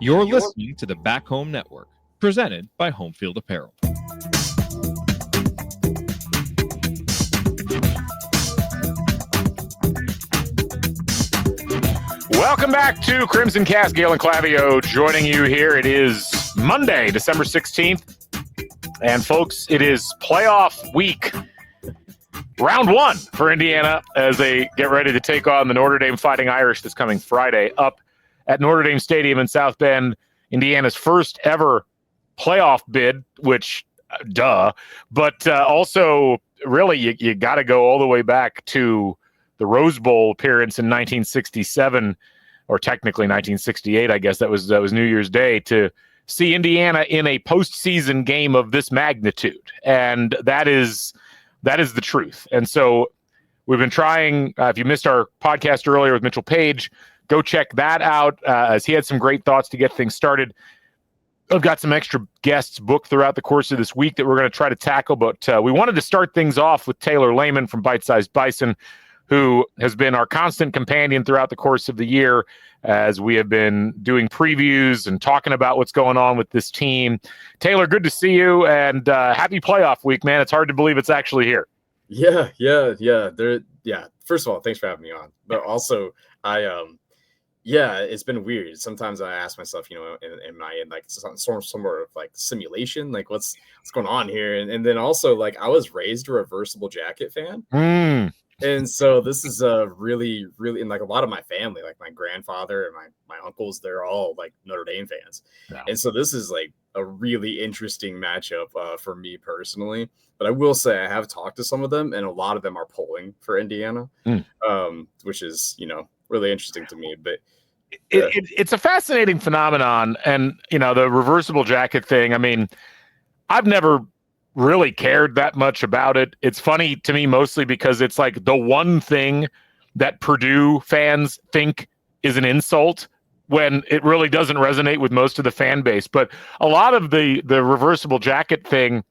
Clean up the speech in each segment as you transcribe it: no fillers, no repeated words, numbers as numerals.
You're listening to the Back Home Network, presented by Homefield Apparel. Welcome back to Crimson Cast. Galen Clavio joining you here. It is Monday, December 16th. And folks, it is playoff week. Round one for Indiana as they get ready to take on the Notre Dame Fighting Irish this coming Friday up at Notre Dame Stadium in South Bend. Indiana's first ever playoff bid, which, but also really you got to go all the way back to the Rose Bowl appearance in 1967, or technically 1968, I guess that was New Year's Day, to see Indiana in a postseason game of this magnitude. And that is the truth. And so we've been trying, if you missed our podcast earlier with Mitchell Page, go check that out, as he had some great thoughts to get things started. I've got some extra guests booked throughout the course of this week that we're going to try to tackle, but we wanted to start things off with Taylor Lehman from Bison, who has been our constant companion throughout the course of the year as we have been doing previews and talking about what's going on with this team. Taylor, good to see you, and happy playoff week, man. It's hard to believe it's actually here. Yeah. First of all, thanks for having me on. But also, it's been weird. Sometimes I ask myself, am I in like some sort of like simulation? Like what's going on here? And then also, like, I was raised a reversible jacket fan. And so this is a really, really, and like a lot of my family, like my grandfather and my uncles, they're all like Notre Dame fans. Yeah. And so this is like a really interesting matchup for me personally. But I will say I have talked to some of them, and a lot of them are pulling for Indiana, which is, really interesting to me. But it's a fascinating phenomenon. And, the reversible jacket thing, I mean, I've never really cared that much about it. It's funny to me mostly because it's like the one thing that Purdue fans think is an insult when it really doesn't resonate with most of the fan base. But a lot of the reversible jacket thing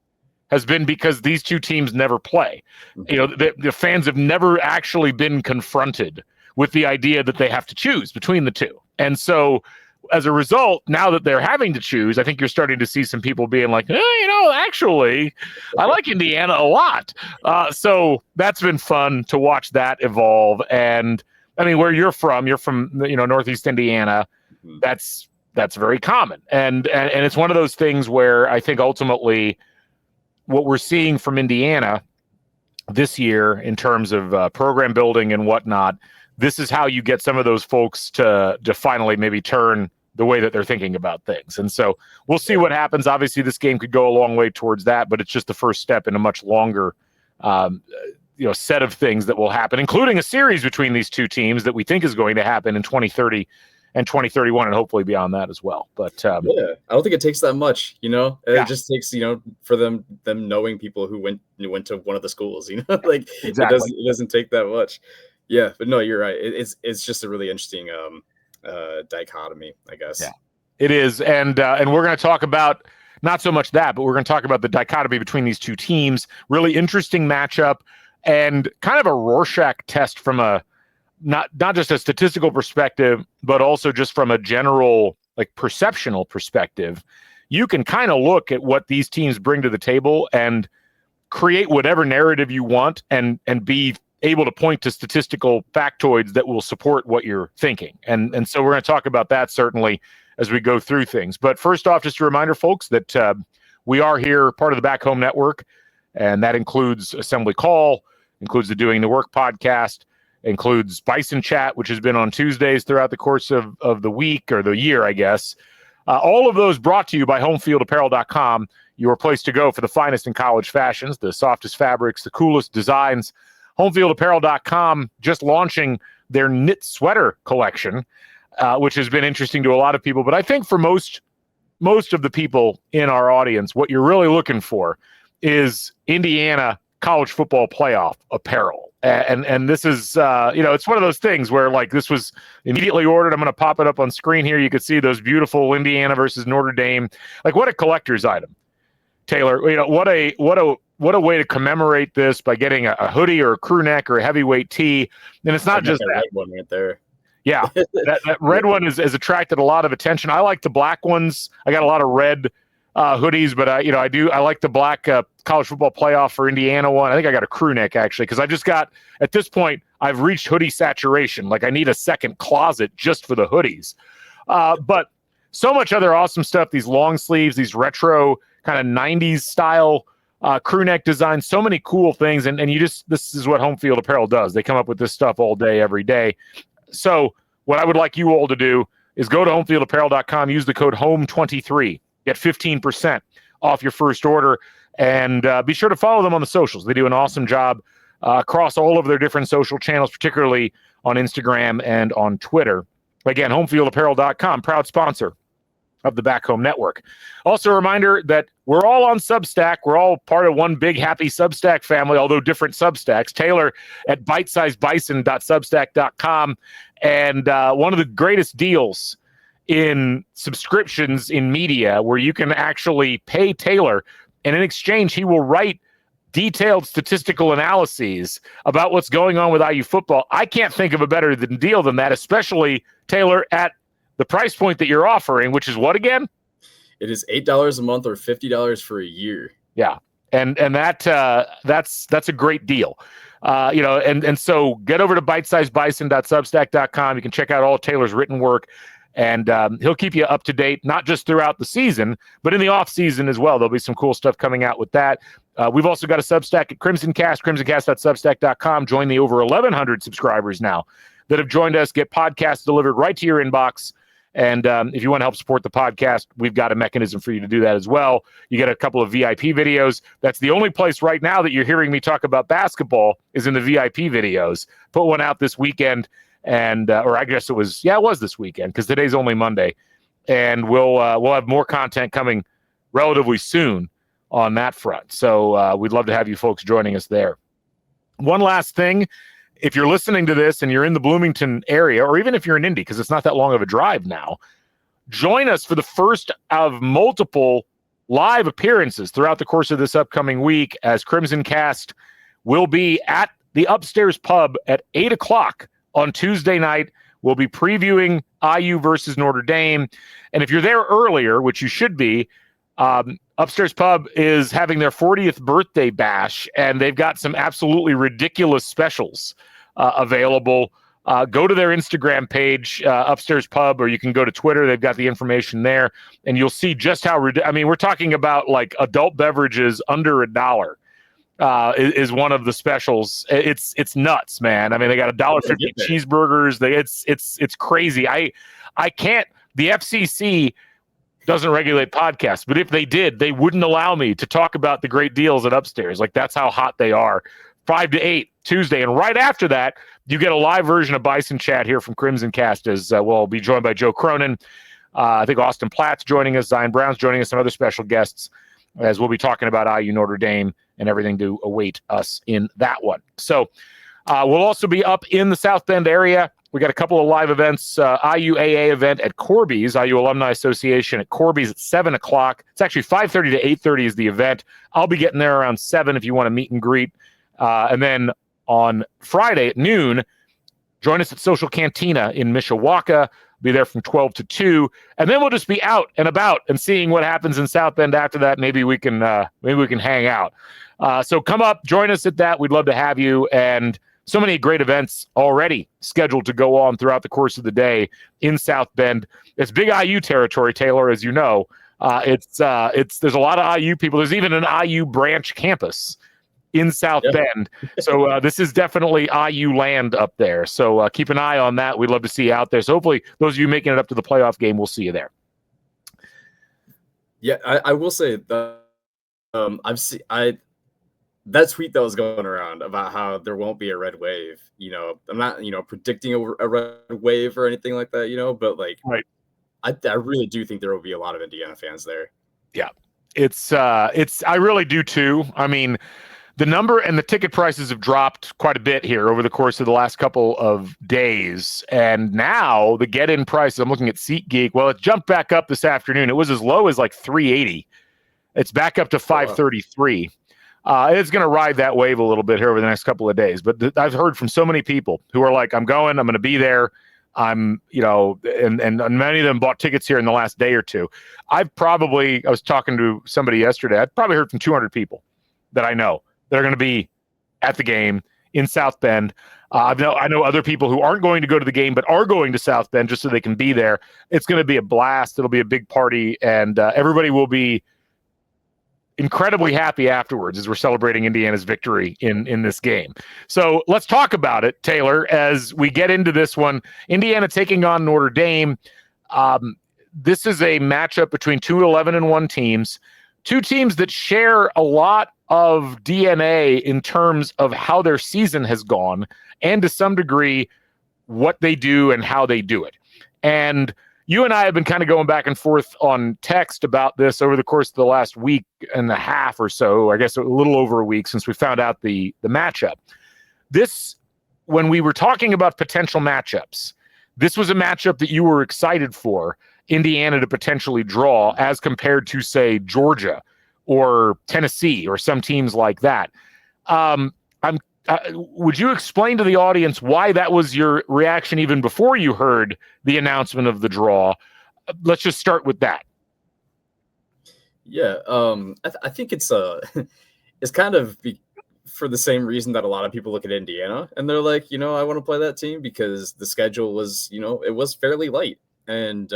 has been because these two teams never play. The fans have never actually been confronted with the idea that they have to choose between the two. And so as a result, now that they're having to choose, I think you're starting to see some people being like, actually, I like Indiana a lot. So that's been fun to watch that evolve. And I mean, where you're from Northeast Indiana, that's very common. And it's one of those things where I think ultimately what we're seeing from Indiana this year in terms of program building and whatnot, this is how you get some of those folks to finally maybe turn the way that they're thinking about things. And so we'll see what happens. Obviously, this game could go a long way towards that, but it's just the first step in a much longer set of things that will happen, including a series between these two teams that we think is going to happen in 2030 and 2031, and hopefully beyond that as well. But I don't think it takes that much, It just takes, for them knowing people who went to one of the schools, like exactly. It doesn't take that much. Yeah, but no, you're right. It's just a really interesting dichotomy, I guess. Yeah, it is. And we're going to talk about not so much that, but we're going to talk about the dichotomy between these two teams. Really interesting matchup and kind of a Rorschach test from a not just a statistical perspective, but also just from a general like perceptional perspective. You can kind of look at what these teams bring to the table and create whatever narrative you want and be able to point to statistical factoids that will support what you're thinking. And so we're going to talk about that certainly as we go through things. But first off, just a reminder, folks, that we are here part of the Back Home Network, and that includes Assembly Call, includes the Doing the Work podcast, includes Bison Chat, which has been on Tuesdays throughout the course of the week or the year, I guess. All of those brought to you by HomefieldApparel.com, your place to go for the finest in college fashions, the softest fabrics, the coolest designs. HomefieldApparel.com just launching their knit sweater collection, which has been interesting to a lot of people. But I think for most of the people in our audience, what you're really looking for is Indiana college football playoff apparel. And this is, it's one of those things where like this was immediately ordered. I'm going to pop it up on screen here. You can see those beautiful Indiana versus Notre Dame. Like what a collector's item, Taylor. What a way to commemorate this by getting a hoodie or a crew neck or a heavyweight tee. And it's not just that one right there. Yeah, that red one has attracted a lot of attention. I like the black ones. I got a lot of red hoodies, but I like the black college football playoff for Indiana one. I think I got a crew neck actually, because at this point I've reached hoodie saturation. Like I need a second closet just for the hoodies. But so much other awesome stuff. These long sleeves, these retro kind of 90s style crew neck designs, so many cool things. And this is what Homefield Apparel does. They come up with this stuff all day, every day. So what I would like you all to do is go to homefieldapparel.com, use the code HOME23, get 15% off your first order, and be sure to follow them on the socials. They do an awesome job across all of their different social channels, particularly on Instagram and on Twitter. Again, homefieldapparel.com, proud sponsor of the Back Home Network. Also a reminder that we're all on Substack. We're all part of one big happy Substack family, although different Substacks. Taylor at bitesizebison.substack.com. And one of the greatest deals in subscriptions in media, where you can actually pay Taylor, and in exchange, he will write detailed statistical analyses about what's going on with IU football. I can't think of a better deal than that, especially, Taylor, at the price point that you're offering, which is what again? It is $8 a month or $50 for a year. Yeah. And that's a great deal. And so get over to bitesizebison.substack.com. You can check out all Taylor's written work, and he'll keep you up to date, not just throughout the season, but in the off season as well. There'll be some cool stuff coming out with that. We've also got a Substack at CrimsonCast, crimsoncast.substack.com. Join the over 1,100 subscribers now that have joined us. Get podcasts delivered right to your inbox. And if you want to help support the podcast, we've got a mechanism for you to do that as well. You get a couple of VIP videos. That's the only place right now that you're hearing me talk about basketball is in the VIP videos. Put one out this weekend, and or I guess it was this weekend, because today's only Monday, and we'll have more content coming relatively soon on that front. So we'd love to have you folks joining us there. One last thing. If you're listening to this and you're in the Bloomington area, or even if you're in Indy, because it's not that long of a drive now, join us for the first of multiple live appearances throughout the course of this upcoming week, as Crimson Cast will be at the Upstairs Pub at 8 o'clock on Tuesday night. We'll be previewing IU versus Notre Dame. And if you're there earlier, which you should be, Upstairs Pub is having their 40th birthday bash, and they've got some absolutely ridiculous specials available. Go to their Instagram page, Upstairs Pub, or you can go to Twitter. They've got the information there, and you'll see just how we're talking about like adult beverages under $1 is one of the specials. It's nuts, man. I mean, they got $1.50 cheeseburgers. It's crazy. I can't. The FCC doesn't regulate podcasts, but if they did, they wouldn't allow me to talk about the great deals at Upstairs. Like, that's how hot they are. 5 to 8 Tuesday, and right after that, you get a live version of Bison Chat here from Crimson Cast, as we'll be joined by Joe Cronin. I think Austin Platt's joining us, Zion Brown's joining us, some other special guests, as we'll be talking about IU Notre Dame and everything to await us in that one. So we'll also be up in the South Bend area. We got a couple of live events, IUAA event at Corby's, IU Alumni Association at Corby's at 7 o'clock. It's actually 5:30 to 8:30 is the event. I'll be getting there around 7 if you want to meet and greet. And then on Friday at noon, join us at Social Cantina in Mishawaka. Be there from 12 to 2. And then we'll just be out and about and seeing what happens in South Bend after that. Maybe we can hang out. So come up, join us at that. We'd love to have you. And so many great events already scheduled to go on throughout the course of the day in South Bend. It's big IU territory, Taylor, as you know. There's a lot of IU people. There's even an IU branch campus in South Bend. So this is definitely IU land up there. So keep an eye on that. We'd love to see you out there. So hopefully those of you making it up to the playoff game, we'll see you there. Yeah, I will say that that tweet that was going around about how there won't be a red wave, I'm not, predicting a red wave or anything like that, but like, right. I really do think there will be a lot of Indiana fans there. Yeah, I really do too. I mean, the number and the ticket prices have dropped quite a bit here over the course of the last couple of days. And now the get-in price, I'm looking at SeatGeek. Well, it jumped back up this afternoon. It was as low as like $380. It's back up to $533. It's going to ride that wave a little bit here over the next couple of days. But I've heard from so many people who are like, I'm going to be there. I'm, and many of them bought tickets here in the last day or two. I was talking to somebody yesterday. I've probably heard from 200 people that I know that are going to be at the game in South Bend. I know other people who aren't going to go to the game, but are going to South Bend just so they can be there. It's going to be a blast. It'll be a big party, and everybody will be incredibly happy afterwards as we're celebrating Indiana's victory in this game. So let's talk about it, Taylor, as we get into this one. Indiana taking on Notre Dame. This is a matchup between 2-11-1 teams, two teams that share a lot of DNA in terms of how their season has gone, and to some degree what they do and how they do it. And you and I have been kind of going back and forth on text about this over the course of the last week and a half or so, I guess a little over a week since we found out the matchup. When we were talking about potential matchups, this was a matchup that you were excited for Indiana to potentially draw as compared to, say, Georgia or Tennessee or some teams like that. Would you explain to the audience why that was your reaction even before you heard the announcement of the draw? Let's just start with that. Yeah, I think it's kind of for the same reason that a lot of people look at Indiana and they're like, I want to play that team because the schedule was, it was fairly light, and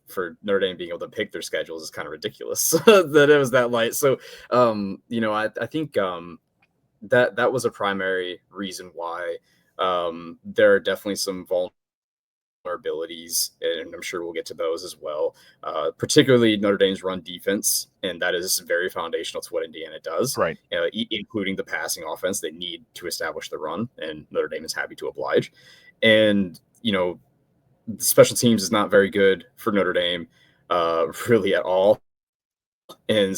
for Notre Dame being able to pick their schedules is kind of ridiculous that it was that light. So, I think that was a primary reason why there are definitely some vulnerabilities, and I'm sure we'll get to those as well, particularly Notre Dame's run defense, and that is very foundational to what Indiana does, right? Including the passing offense. They need to establish the run, and Notre Dame is happy to oblige. And, special teams is not very good for Notre Dame, really at all. And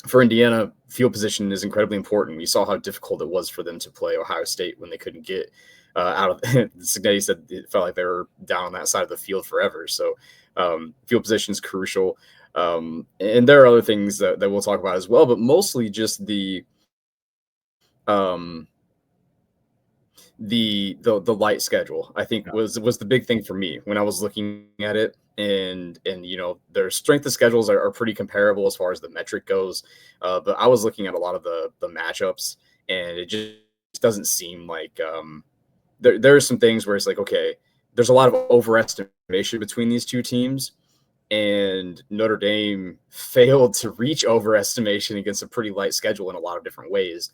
for Indiana, field position is incredibly important. We saw how difficult it was for them to play Ohio State when they couldn't get out of. Signetti said it felt like they were down on that side of the field forever. So field position is crucial, and there are other things that we'll talk about as well, but mostly just the light schedule, I think, was the big thing for me when I was looking at it. And their strength of schedules are pretty comparable as far as the metric goes. But I was looking at a lot of the matchups, and it just doesn't seem like there are some things where it's like, okay, there's a lot of overestimation between these two teams, and Notre Dame failed to reach overestimation against a pretty light schedule in a lot of different ways.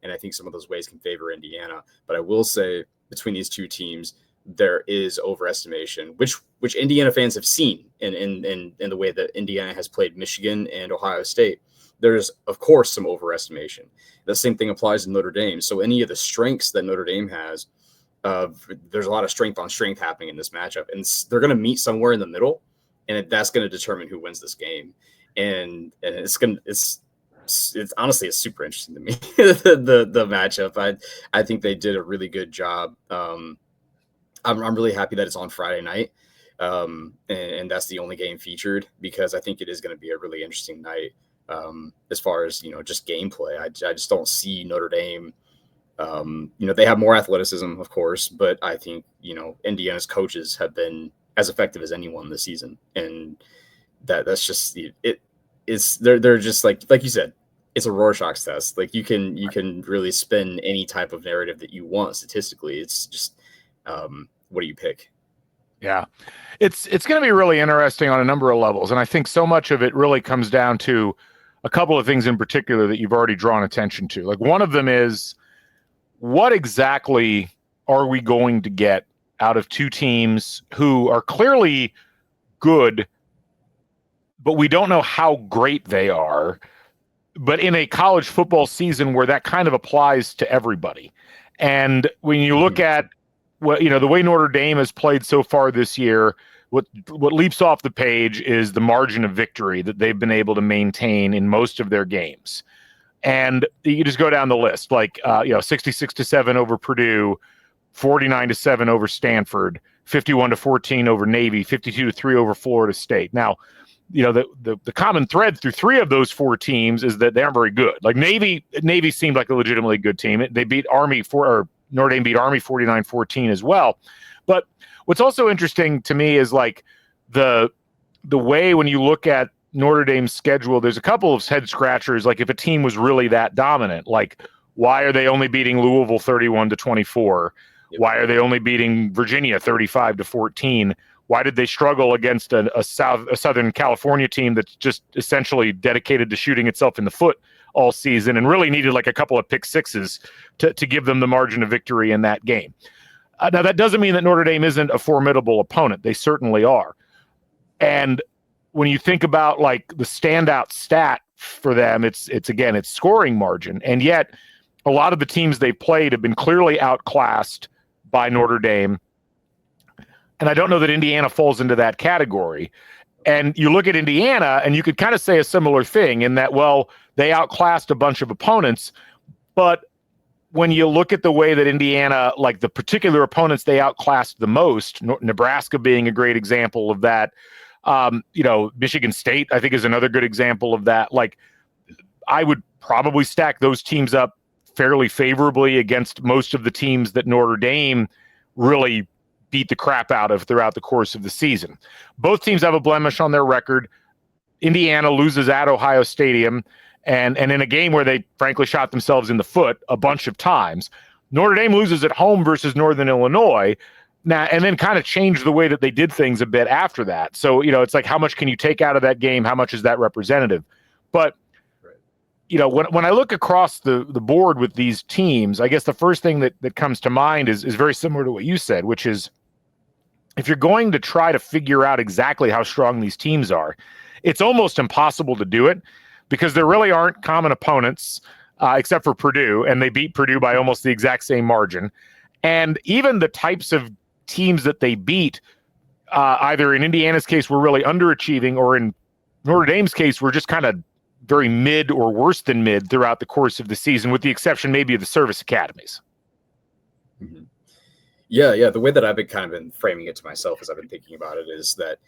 And I think some of those ways can favor Indiana. But I will say between these two teams, there is overestimation, which Indiana fans have seen in the way that Indiana has played Michigan and Ohio State. There's, of course, some overestimation. The same thing applies to Notre Dame. So any of the strengths that Notre Dame has, there's a lot of strength on strength happening in this matchup. And they're going to meet somewhere in the middle, and that's going to determine who wins this game. And it's honestly, it's super interesting to me, the matchup. I think they did a really good job. I'm really happy that it's on Friday night, and that's the only game featured, because I think it is going to be a really interesting night as far as just gameplay. I just don't see Notre Dame. They have more athleticism, of course, but I think Indiana's coaches have been as effective as anyone this season, and that's just it. They're just like you said, it's a Rorschach's test. Like you can really spin any type of narrative that you want statistically. It's just what do you pick? Yeah, it's going to be really interesting on a number of levels, and I think so much of it really comes down to a couple of things in particular that you've already drawn attention to. Like one of them is, what exactly are we going to get out of two teams who are clearly good, but we don't know how great they are, but in a college football season where that kind of applies to everybody. And when you look at the way Notre Dame has played so far this year, what leaps off the page is the margin of victory that they've been able to maintain in most of their games. And you just go down the list, like 66-7 over Purdue, 49-7 over Stanford, 51-14 over Navy, 52-3 over Florida State. Now, the common thread through three of those four teams is that they aren't very good. Like Navy seemed like a legitimately good team. They beat Army Notre Dame beat Army 49-14 as well. But what's also interesting to me is like the way when you look at Notre Dame's schedule, there's a couple of head scratchers. Like if a team was really that dominant, like why are they only beating Louisville 31-24? Why are they only beating Virginia 35-14? Why did they struggle against a Southern California team that's just essentially dedicated to shooting itself in the foot all season and really needed like a couple of pick sixes to give them the margin of victory in that game? Now, that doesn't mean that Notre Dame isn't a formidable opponent. They certainly are. And when you think about like the standout stat for them, it's scoring margin. And yet a lot of the teams they played have been clearly outclassed by Notre Dame. And I don't know that Indiana falls into that category. And you look at Indiana, and you could kind of say a similar thing in that, well, they outclassed a bunch of opponents. But when you look at the way that Indiana, like the particular opponents they outclassed the most, Nebraska being a great example of that, Michigan State, I think, is another good example of that. Like, I would probably stack those teams up fairly favorably against most of the teams that Notre Dame really beat the crap out of throughout the course of the season. Both teams have a blemish on their record. Indiana loses at Ohio Stadium and in a game where they frankly shot themselves in the foot a bunch of times. Notre Dame loses at home versus Northern Illinois now, and then kind of changed the way that they did things a bit after that. So, it's like, how much can you take out of that game? How much is that representative? But when I look across the board with these teams, I guess the first thing that comes to mind is very similar to what you said, which is if you're going to try to figure out exactly how strong these teams are, it's almost impossible to do it because there really aren't common opponents except for Purdue, and they beat Purdue by almost the exact same margin. And even the types of teams that they beat, either in Indiana's case, were really underachieving, or in Notre Dame's case, were just kind of very mid or worse than mid throughout the course of the season, with the exception maybe of the service academies. Mm-hmm. Yeah. The way that I've been framing it to myself as I've been thinking about it is that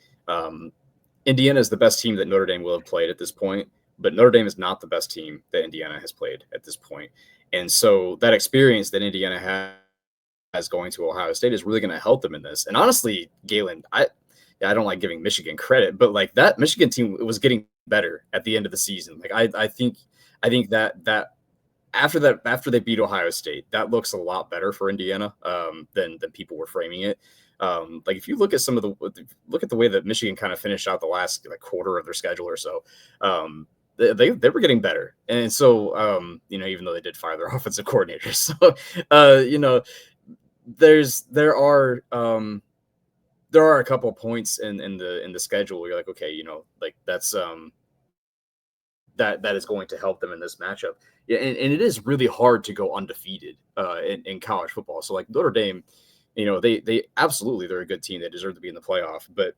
Indiana is the best team that Notre Dame will have played at this point, but Notre Dame is not the best team that Indiana has played at this point. And so that experience that Indiana has going to Ohio State is really going to help them in this. And honestly, Galen, I don't like giving Michigan credit, but like that Michigan team was getting better at the end of the season. Like I think that after they beat Ohio State, that looks a lot better for Indiana than people were framing it. Like if you look at the way that Michigan kind of finished out the last quarter of their schedule or so, they were getting better. And so even though they did fire their offensive coordinator, so there are a couple of points in the schedule where you're like, okay, that's that is going to help them in this matchup. Yeah, and it is really hard to go undefeated in college football. So like Notre Dame, they absolutely, they're a good team. They deserve to be in the playoff. But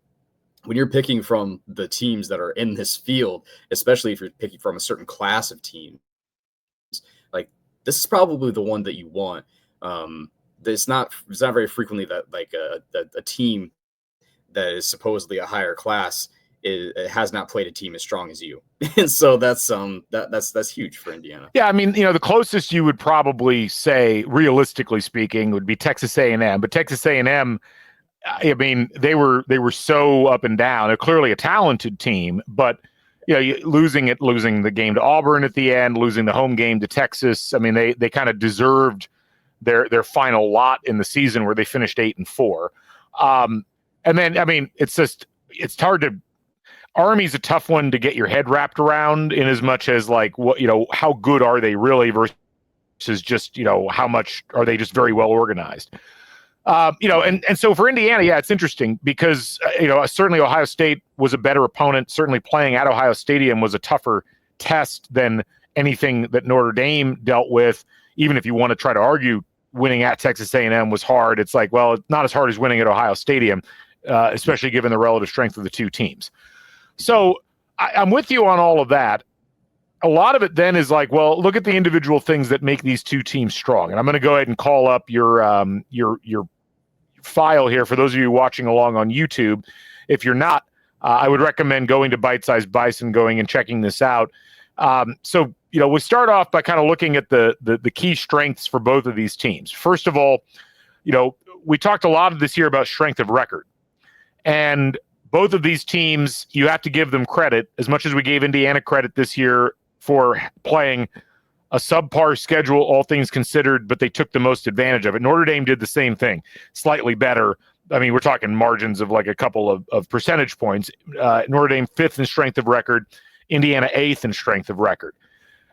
when you're picking from the teams that are in this field, especially if you're picking from a certain class of teams, like this is probably the one that you want. It's not very frequently that like a team that is supposedly a higher class it has not played a team as strong as you. And so that's huge for Indiana. Yeah, I mean, the closest you would probably say, realistically speaking, would be Texas A&M. But Texas A&M, I mean, they were so up and down. They're clearly a talented team, but losing the game to Auburn at the end, losing the home game to Texas. I mean, they kind of deserved their final lot in the season where they finished 8-4. And then, I mean, it's hard to. Army's a tough one to get your head wrapped around, in as much as like how good are they really versus just how much are they just very well organized. And so for Indiana, yeah, it's interesting because certainly Ohio State was a better opponent. Certainly playing at Ohio Stadium was a tougher test than anything that Notre Dame dealt with. Even if you want to try to argue winning at Texas A&M was hard, it's like, well, it's not as hard as winning at Ohio Stadium, especially given the relative strength of the two teams. So I'm with you on all of that. A lot of it then is like, well, look at the individual things that make these two teams strong. And I'm going to go ahead and call up your file here for those of you watching along on YouTube. If you're not, I would recommend going to Bite Size Bison, going and checking this out. So we start off by kind of looking at the key strengths for both of these teams. First of all, we talked a lot of this year about strength of record. And both of these teams, you have to give them credit, as much as we gave Indiana credit this year for playing a subpar schedule, all things considered, but they took the most advantage of it. Notre Dame did the same thing, slightly better. I mean, we're talking margins of like a couple of percentage points. Notre Dame 5th in strength of record, Indiana 8th in strength of record.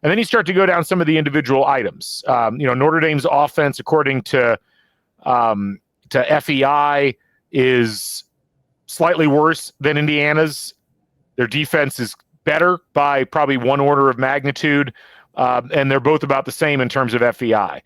And then you start to go down some of the individual items. Notre Dame's offense, according to FEI, is slightly worse than Indiana's. Their defense is better by probably one order of magnitude, and they're both about the same in terms of FEI.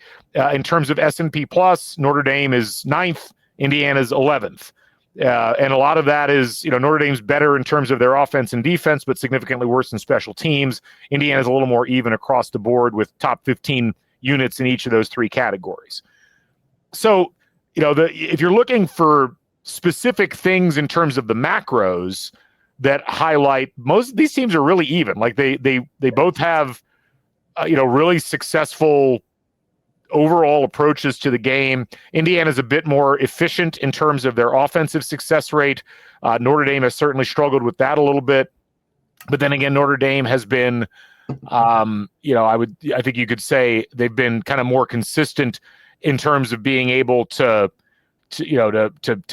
In terms of S&P Plus, Notre Dame is 9th, Indiana's 11th. And a lot of that is, Notre Dame's better in terms of their offense and defense, but significantly worse in special teams. Indiana's a little more even across the board with top 15 units in each of those three categories. So, if you're looking for specific things in terms of the macros that highlight, most of these teams are really even. Like they both have, really successful overall approaches to the game. Indiana's a bit more efficient in terms of their offensive success rate. Notre Dame has certainly struggled with that a little bit. But then again, Notre Dame has been, I think you could say they've been kind of more consistent in terms of being able to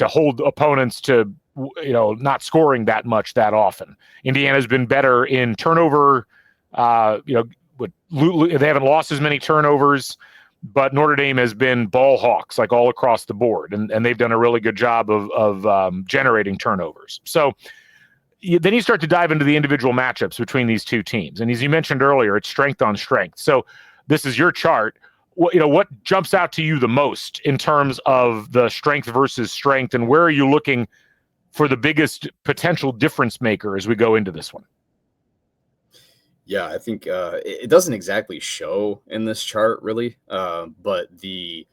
hold opponents to, not scoring that much that often. Indiana's been better in turnover. They haven't lost as many turnovers, but Notre Dame has been ball hawks like all across the board, and they've done a really good job of generating turnovers. So then you start to dive into the individual matchups between these two teams, and as you mentioned earlier, it's strength on strength. So this is your chart. What jumps out to you the most in terms of the strength versus strength, and where are you looking for the biggest potential difference maker as we go into this one? Yeah, I think it doesn't exactly show in this chart really, but the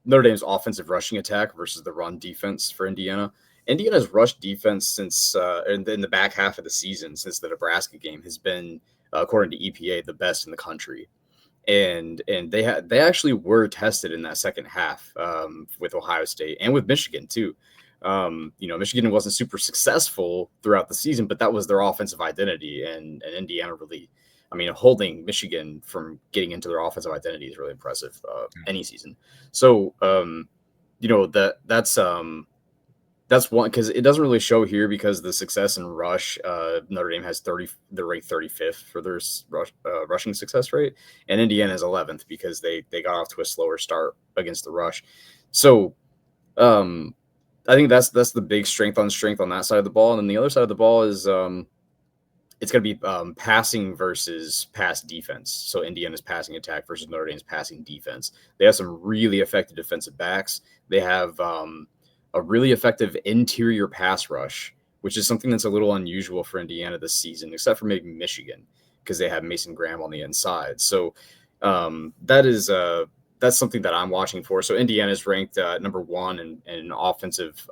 Notre Dame's offensive rushing attack versus the run defense for Indiana. Indiana's rush defense since in the back half of the season, since the Nebraska game, has been, according to EPA, the best in the country. And they actually were tested in that second half with Ohio State and with Michigan too. Michigan wasn't super successful throughout the season, but that was their offensive identity. And Indiana really, holding Michigan from getting into their offensive identity is really impressive any season. So, that's one, because it doesn't really show here because the success in rush, Notre Dame has they're ranked 35th for their rushing success rate, and Indiana is 11th because they got off to a slower start against the rush. So, I think that's the big strength on that side of the ball. And then the other side of the ball is it's going to be passing versus pass defense. So Indiana's passing attack versus Notre Dame's passing defense. They have some really effective defensive backs. They have a really effective interior pass rush, which is something that's a little unusual for Indiana this season, except for maybe Michigan, because they have Mason Graham on the inside. So that's something that I'm watching for. So Indiana is ranked number 1 in offensive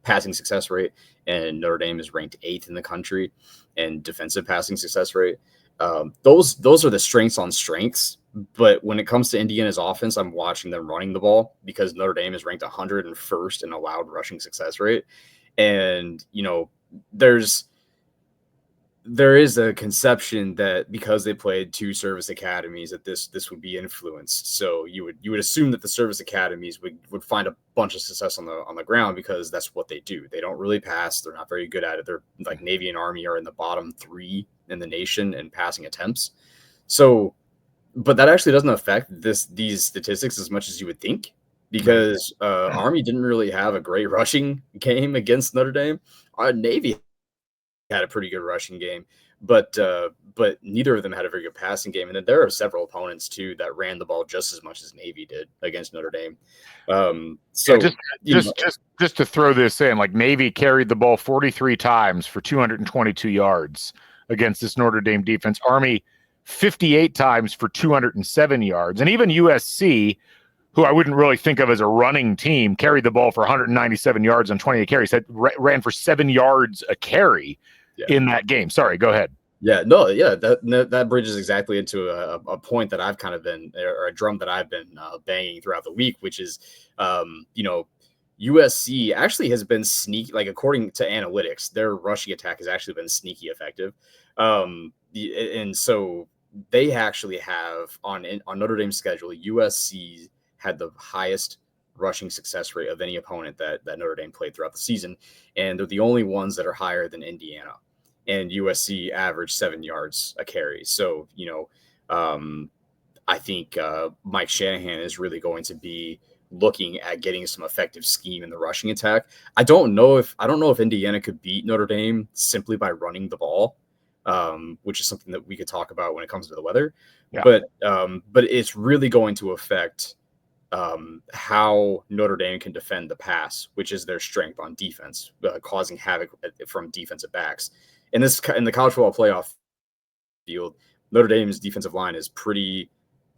passing success rate, and Notre Dame is ranked 8th in the country in defensive passing success rate. Those are the strengths on strengths. But when it comes to Indiana's offense, I'm watching them running the ball because Notre Dame is ranked 101st in allowed rushing success rate. And, there is a conception that because they played 2 service academies that this would be influenced. So you would assume that the service academies would find a bunch of success on the ground because that's what they do. They don't really pass. They're not very good at it. They're like Navy and Army are in the bottom 3 in the nation in passing attempts. So, but that actually doesn't affect these statistics as much as you would think, because Army didn't really have a great rushing game against Notre Dame. Navy had a pretty good rushing game, but neither of them had a very good passing game. And then there are several opponents too that ran the ball just as much as Navy did against Notre Dame. Just to throw this in, like Navy carried the ball 43 times for 222 yards against this Notre Dame defense. Army 58 times for 207 yards. And even USC, who I wouldn't really think of as a running team, carried the ball for 197 yards on 28 carries. That ran for 7 yards a carry in that game. Sorry, go ahead. Yeah, no, yeah, that bridges exactly into a point that I've kind of been, or a drum that I've been banging throughout the week, which is, USC actually has been sneaky. Like according to analytics, their rushing attack has actually been sneaky effective, and so they actually have on Notre Dame's schedule, USC had the highest rushing success rate of any opponent that Notre Dame played throughout the season, and they're the only ones that are higher than Indiana. And USC averaged 7 yards a carry. So, I think Mike Shanahan is really going to be looking at getting some effective scheme in the rushing attack. I don't know if Indiana could beat Notre Dame simply by running the ball, which is something that we could talk about when it comes to the weather. Yeah. But it's really going to affect how Notre Dame can defend the pass, which is their strength on defense, causing havoc from defensive backs. In the college football playoff field, Notre Dame's defensive line is pretty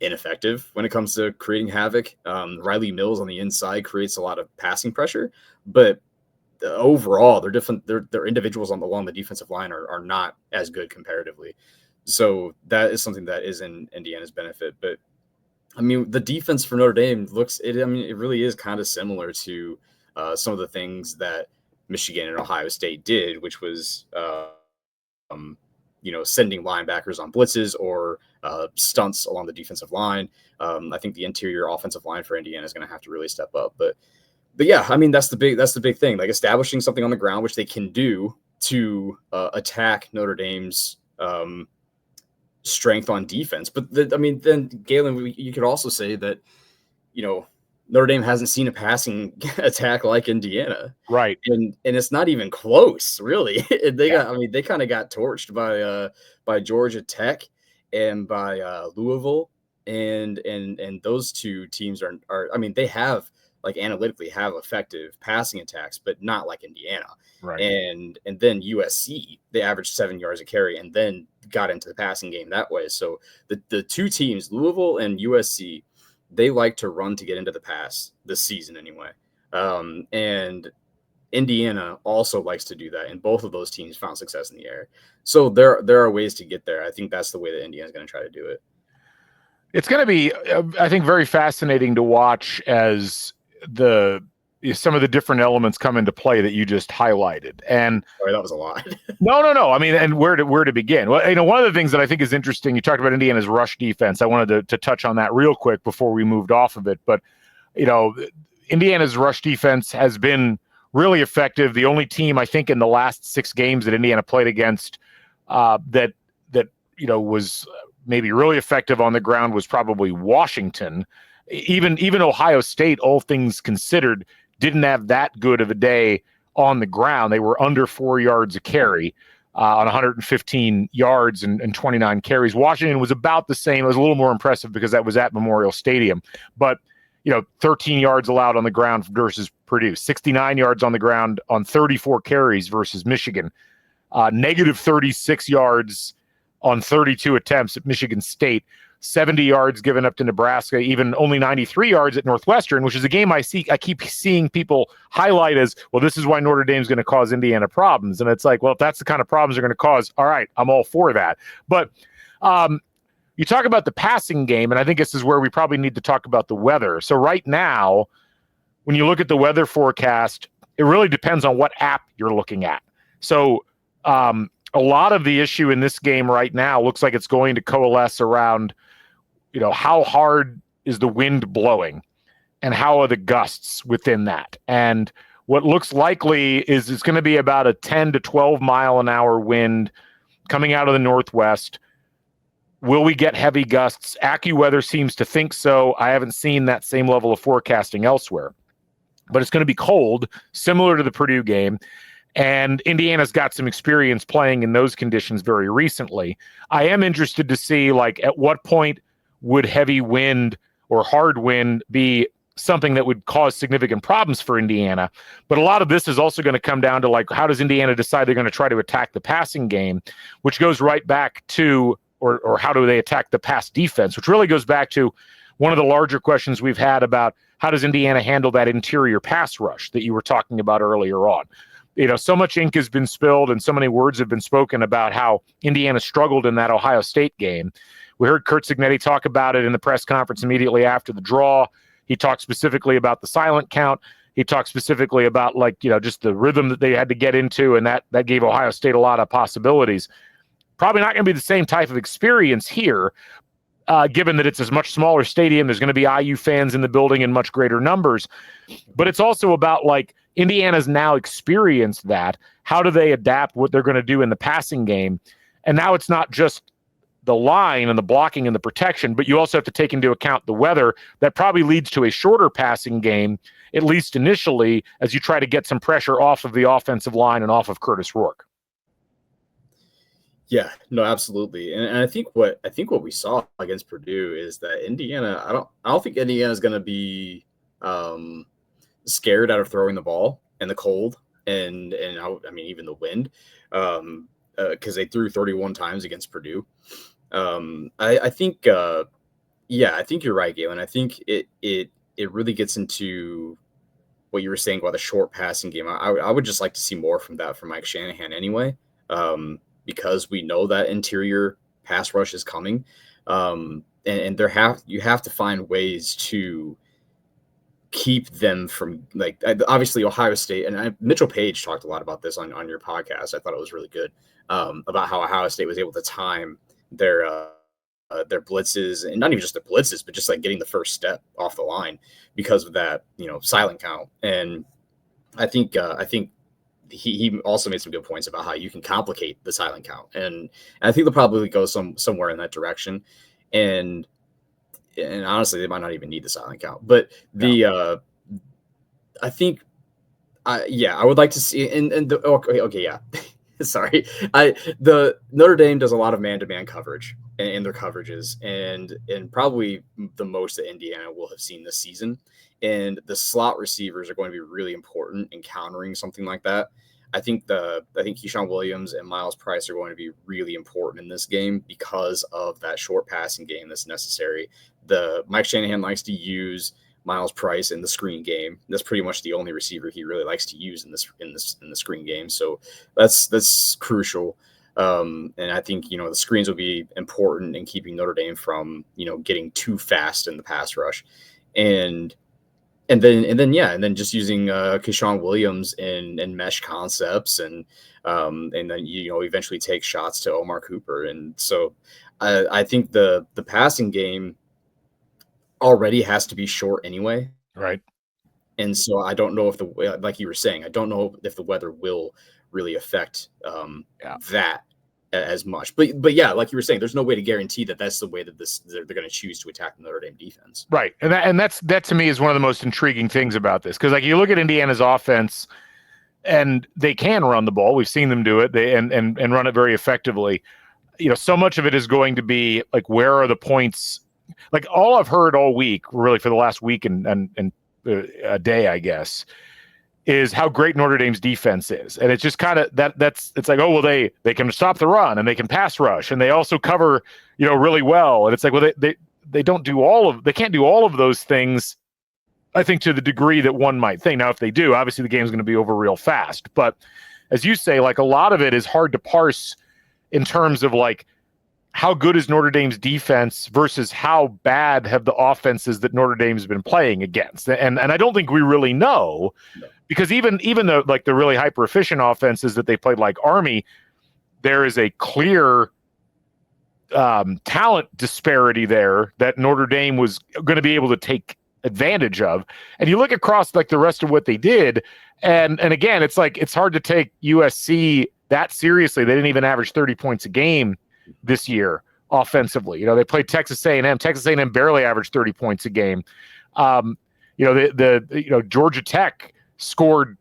ineffective when it comes to creating havoc. Riley Mills on the inside creates a lot of passing pressure, but overall, their individuals along the defensive line are not as good comparatively. So that is something that is in Indiana's benefit. But I mean, the defense for Notre Dame it really is kind of similar to some of the things that Michigan and Ohio State did, which was sending linebackers on blitzes or stunts along the defensive line. I think the interior offensive line for Indiana is going to have to really step up. But yeah, I mean, that's the big thing, like establishing something on the ground, which they can do to attack Notre Dame's strength on defense. But then Galen, you could also say that, Notre Dame hasn't seen a passing attack like Indiana, right? And it's not even close, really. They kind of got torched by Georgia Tech and by Louisville, and those two teams are they have analytically have effective passing attacks, but not like Indiana, right? And then USC, they averaged 7 yards a carry, and then got into the passing game that way. So the two teams, Louisville and USC, they like to run to get into the pass this season anyway. And Indiana also likes to do that. And both of those teams found success in the air. So there are ways to get there. I think that's the way that Indiana is going to try to do it. It's going to be, I think, very fascinating to watch as some of the different elements come into play that you just highlighted. And sorry, that was a lot. No. I mean, and where to begin? Well, one of the things that I think is interesting, you talked about Indiana's rush defense. I wanted to touch on that real quick before we moved off of it. But, Indiana's rush defense has been really effective. The only team, I think, in the last 6 games that Indiana played against that was maybe really effective on the ground was probably Washington. Even Ohio State, all things considered, didn't have that good of a day on the ground. They were under 4 yards a carry on 115 yards and 29 carries. Washington was about the same. It was a little more impressive because that was at Memorial Stadium. But, 13 yards allowed on the ground versus Purdue, 69 yards on the ground on 34 carries versus Michigan, negative 36 yards on 32 attempts at Michigan State. 70 yards given up to Nebraska, even only 93 yards at Northwestern, which is a game I keep seeing people highlight as, well, this is why Notre Dame's going to cause Indiana problems. And it's like, well, if that's the kind of problems they're going to cause, all right, I'm all for that. But you talk about the passing game, and I think this is where we probably need to talk about the weather. So right now, when you look at the weather forecast, it really depends on what app you're looking at. So a lot of the issue in this game right now looks like it's going to coalesce around how hard is the wind blowing and how are the gusts within that. And what looks likely is it's going to be about a 10 to 12 mile an hour wind coming out of the northwest. Will we get heavy gusts? AccuWeather seems to think so. I haven't seen that same level of forecasting elsewhere. But it's going to be cold, similar to the Purdue game. And Indiana's got some experience playing in those conditions very recently. I am interested to see, at what point would heavy wind or hard wind be something that would cause significant problems for Indiana. But a lot of this is also going to come down to, how does Indiana decide they're going to try to attack the passing game, which goes right back to, or how do they attack the pass defense, which really goes back to one of the larger questions we've had about how does Indiana handle that interior pass rush that you were talking about earlier on. so much ink has been spilled and so many words have been spoken about how Indiana struggled in that Ohio State game. We heard Curt Cignetti talk about it in the press conference immediately after the draw. He talked specifically about the silent count. He talked specifically about just the rhythm that they had to get into, and that gave Ohio State a lot of possibilities. Probably not going to be the same type of experience here, given that it's a much smaller stadium. There's going to be IU fans in the building in much greater numbers. But it's also about Indiana's now experienced that. How do they adapt what they're going to do in the passing game? And now it's not just the line and the blocking and the protection, but you also have to take into account the weather. That probably leads to a shorter passing game, at least initially, as you try to get some pressure off of the offensive line and off of Curtis Rourke. Yeah, no, absolutely. And I think what we saw against Purdue is that Indiana, I don't think Indiana's going to be scared out of throwing the ball in the cold and even the wind, because they threw 31 times against Purdue. I think you're right, Galen. I think it really gets into what you were saying about the short passing game. I would just like to see more from that from Mike Shanahan anyway, because we know that interior pass rush is coming, and you have to find ways to keep them from obviously Ohio State, and Mitchell Page talked a lot about this on your podcast. I thought it was really good, about how Ohio State was able to time their blitzes, and not even just the blitzes, but just getting the first step off the line because of that, silent count. And I think he also made some good points about how you can complicate the silent count, and I think they'll probably go somewhere in that direction. And honestly, they might not even need the silent count, but I think, I would like to see, okay, yeah. Sorry. The Notre Dame does a lot of man-to-man coverage in their coverages, and probably the most that Indiana will have seen this season. And the slot receivers are going to be really important in countering something like that. I think Keyshawn Williams and Miles Price are going to be really important in this game because of that short passing game that's necessary. Mike Shanahan likes to use Miles Price in the screen game. That's pretty much the only receiver he really likes to use in the screen game. So that's crucial. And I think, the screens will be important in keeping Notre Dame from, getting too fast in the pass rush. And then just using Keyshawn Williams in mesh concepts, and then eventually take shots to Omar Cooper. And so I think the passing game already has to be short anyway, right? And so I don't know if like you were saying, I don't know if the weather will really affect that as much. But yeah, like you were saying, there's no way to guarantee that that's the way that they're going to choose to attack the Notre Dame defense. Right. And that to me is one of the most intriguing things about this, because you look at Indiana's offense and they can run the ball. We've seen them do it. And run it very effectively. So much of it is going to be where are the points? All I've heard all week, really for the last week and a day, I guess, is how great Notre Dame's defense is. And it's just kind of they can stop the run and they can pass rush and they also cover, really well. And it's they don't do they can't do all of those things, I think, to the degree that one might think. Now, if they do, obviously the game's going to be over real fast. But as you say, a lot of it is hard to parse in terms of how good is Notre Dame's defense versus how bad have the offenses that Notre Dame's been playing against. And I don't think we really know, because even the really hyper efficient offenses that they played like Army, there is a clear talent disparity there that Notre Dame was going to be able to take advantage of. And you look across the rest of what they did, and again, it's hard to take USC that seriously. They didn't even average 30 points a game this year offensively. They played Texas A&M. Texas A&M barely averaged 30 points a game. Georgia Tech scored,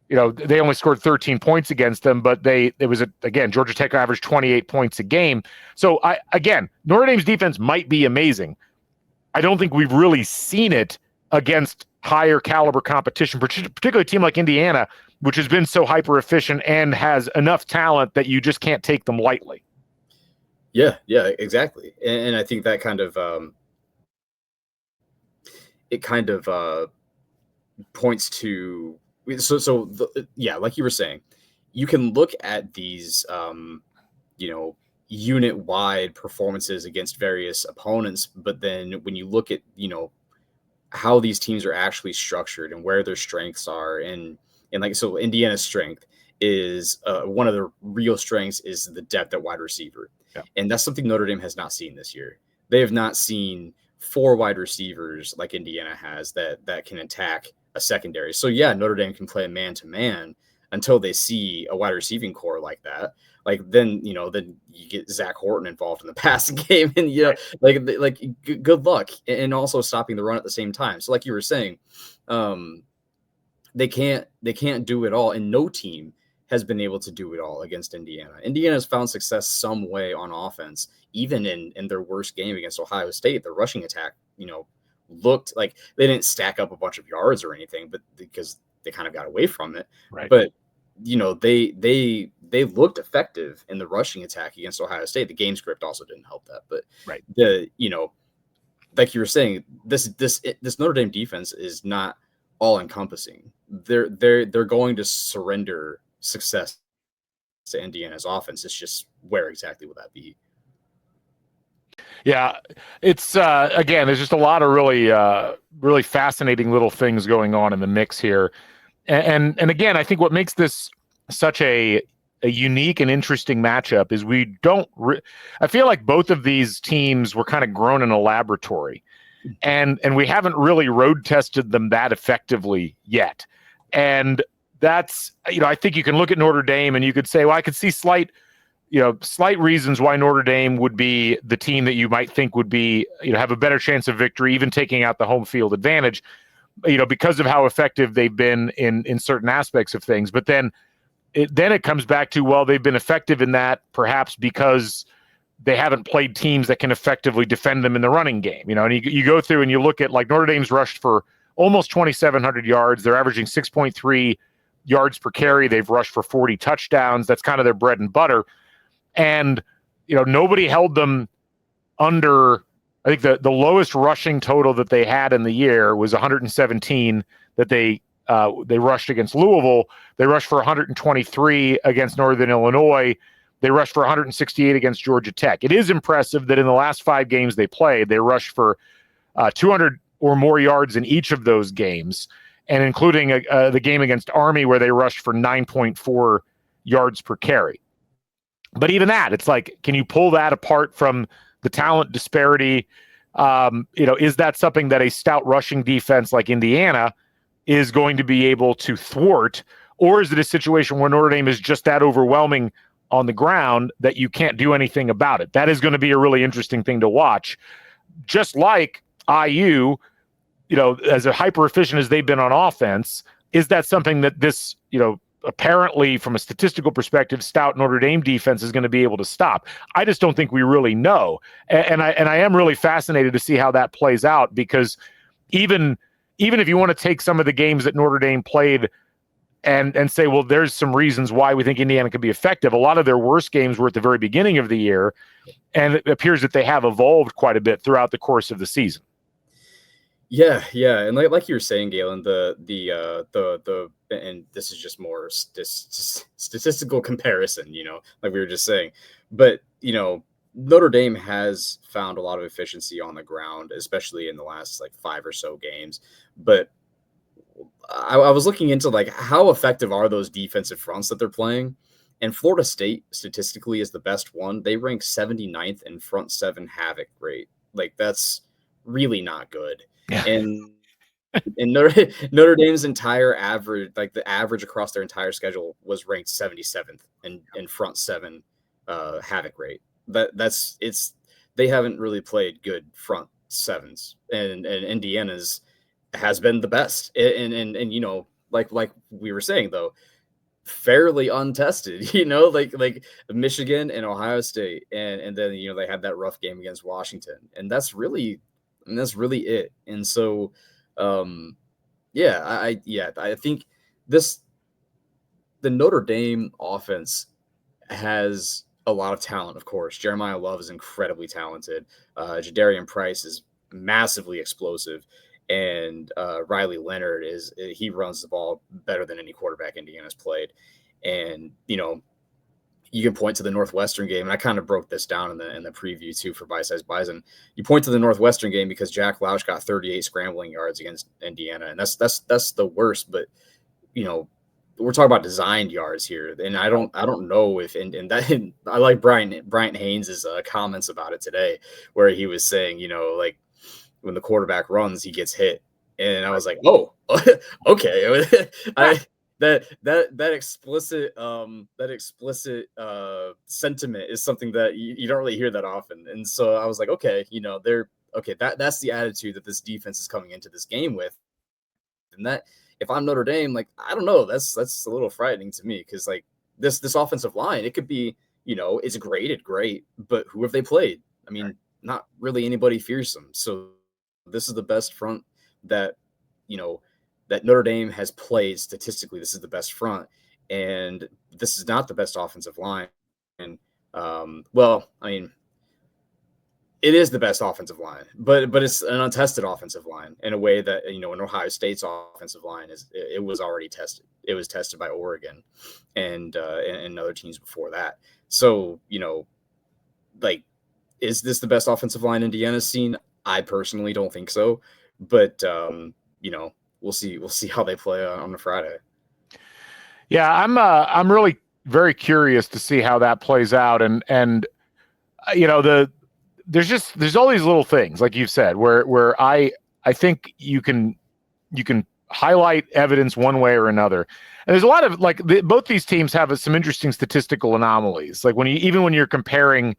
they only scored 13 points against them, but Georgia Tech averaged 28 points a game. So Notre Dame's defense might be amazing. I don't think we've really seen it against higher caliber competition, particularly a team like Indiana, which has been so hyper efficient and has enough talent that you just can't take them lightly. Yeah, exactly. And I think that kind of points to like you were saying, you can look at these, you know, unit-wide performances against various opponents, but then when you look at, you know, how these teams are actually structured and where their strengths are, and like, so Indiana's strength is one of the real strengths is the depth at wide receiver. Yeah. And that's something Notre Dame has not seen this year. They have not seen 4 wide receivers like Indiana has that can attack a secondary. So yeah, Notre Dame can play man to man until they see a wide receiving core like that. Like then, you know, then you get Zach Horton involved in the passing game, and you know, like good luck, and also stopping the run at the same time. So like you were saying, they can't do it all, and no team has been able to do it all against Indiana. Indiana has found success some way on offense, even in their worst game against Ohio State. The rushing attack, you know, looked like they didn't stack up a bunch of yards or anything, but because they kind of got away from it. Right. But you know, they looked effective in the rushing attack against Ohio State. The game script also didn't help that, but right. The, you know, like you were saying, this Notre Dame defense is not all encompassing. They're going to surrender success to Indiana's offense. It's just where exactly will that be? Yeah, it's again, there's just a lot of really fascinating little things going on in the mix here, and again, I think what makes this such a unique and interesting matchup is we don't. I feel like both of these teams were kind of grown in a laboratory, and we haven't really road tested them that effectively yet, and that's, you know, I think you can look at Notre Dame and you could say, well, I could see slight reasons why Notre Dame would be the team that you might think would be, you know, have a better chance of victory, even taking out the home field advantage, you know, because of how effective they've been in certain aspects of things. But then it comes back to, well, they've been effective in that perhaps because they haven't played teams that can effectively defend them in the running game, you know, and you go through and you look at, like, Notre Dame's rushed for almost 2,700 yards. They're averaging 6.3 yards per carry. They've rushed for 40 touchdowns. That's kind of their bread and butter. And, you know, nobody held them under, I think the lowest rushing total that they had in the year was 117 that they rushed against Louisville. They rushed for 123 against Northern Illinois. They rushed for 168 against Georgia Tech. It is impressive that in the last 5 games they played, they rushed for 200 or more yards in each of those games, and including the game against Army where they rushed for 9.4 yards per carry. But even that, it's like, can you pull that apart from the talent disparity? You know, is that something that a stout rushing defense like Indiana is going to be able to thwart? Or is it a situation where Notre Dame is just that overwhelming on the ground that you can't do anything about it? That is going to be a really interesting thing to watch. Just like IU, you know, as hyper efficient as they've been on offense, is that something that this, you know, apparently from a statistical perspective, stout Notre Dame defense is going to be able to stop? I just don't think we really know. And I am really fascinated to see how that plays out, because even if you want to take some of the games that Notre Dame played and say, well, there's some reasons why we think Indiana could be effective, a lot of their worst games were at the very beginning of the year, and it appears that they have evolved quite a bit throughout the course of the season. Yeah, and like you were saying, Galen, the and this is just more statistical comparison, you know, like we were just saying, but you know, Notre Dame has found a lot of efficiency on the ground, especially in the last like 5 or so games. But I was looking into like how effective are those defensive fronts that they're playing, and Florida State statistically is the best one. They rank 79th in front 7 havoc rate. Like, that's really not good. Yeah. And Notre Dame's entire average, like the average across their entire schedule, was ranked 77th in front 7 havoc rate. They haven't really played good front 7s, and Indiana's has been the best. And you know, like we were saying though, fairly untested, you know, like Michigan and Ohio State, and then, you know, they had that rough game against Washington, and that's really it. And so I think the Notre Dame offense has a lot of talent. Of course, Jeremiah Love is incredibly talented. Jadarian Price is massively explosive, and Riley Leonard he runs the ball better than any quarterback Indiana's played. And, you know, you can point to the Northwestern game, and I kind of broke this down in the preview too for Bison. You point to the Northwestern game because Jack Lausch got 38 scrambling yards against Indiana, and that's the worst. But you know, we're talking about designed yards here, and I don't know if and that I like Bryant Haynes' comments about it today, where he was saying, you know, like when the quarterback runs, he gets hit, and I was like, oh, okay, that explicit sentiment is something that you don't really hear that often. And so I was like, okay, you know, that's the attitude that this defense is coming into this game with. And that, if I'm Notre Dame, like, I don't know, that's a little frightening to me, because like this offensive line, it could be, you know, it's graded great, but who have they played? I mean, not really anybody fearsome. So this is the best front that, you know, that Notre Dame has played statistically. This is the best front, and this is not the best offensive line. And well, I mean, it is the best offensive line, but it's an untested offensive line in a way that, you know, in Ohio State's offensive line it was already tested. It was tested by Oregon and other teams before that. So, you know, like, is this the best offensive line Indiana's seen? I personally don't think so, but you know, we'll see how they play on the Friday. Yeah, I'm really very curious to see how that plays out, and you know, there's all these little things, like you've said, where I think you can highlight evidence one way or another, and there's a lot of both these teams have some interesting statistical anomalies. Like when you're comparing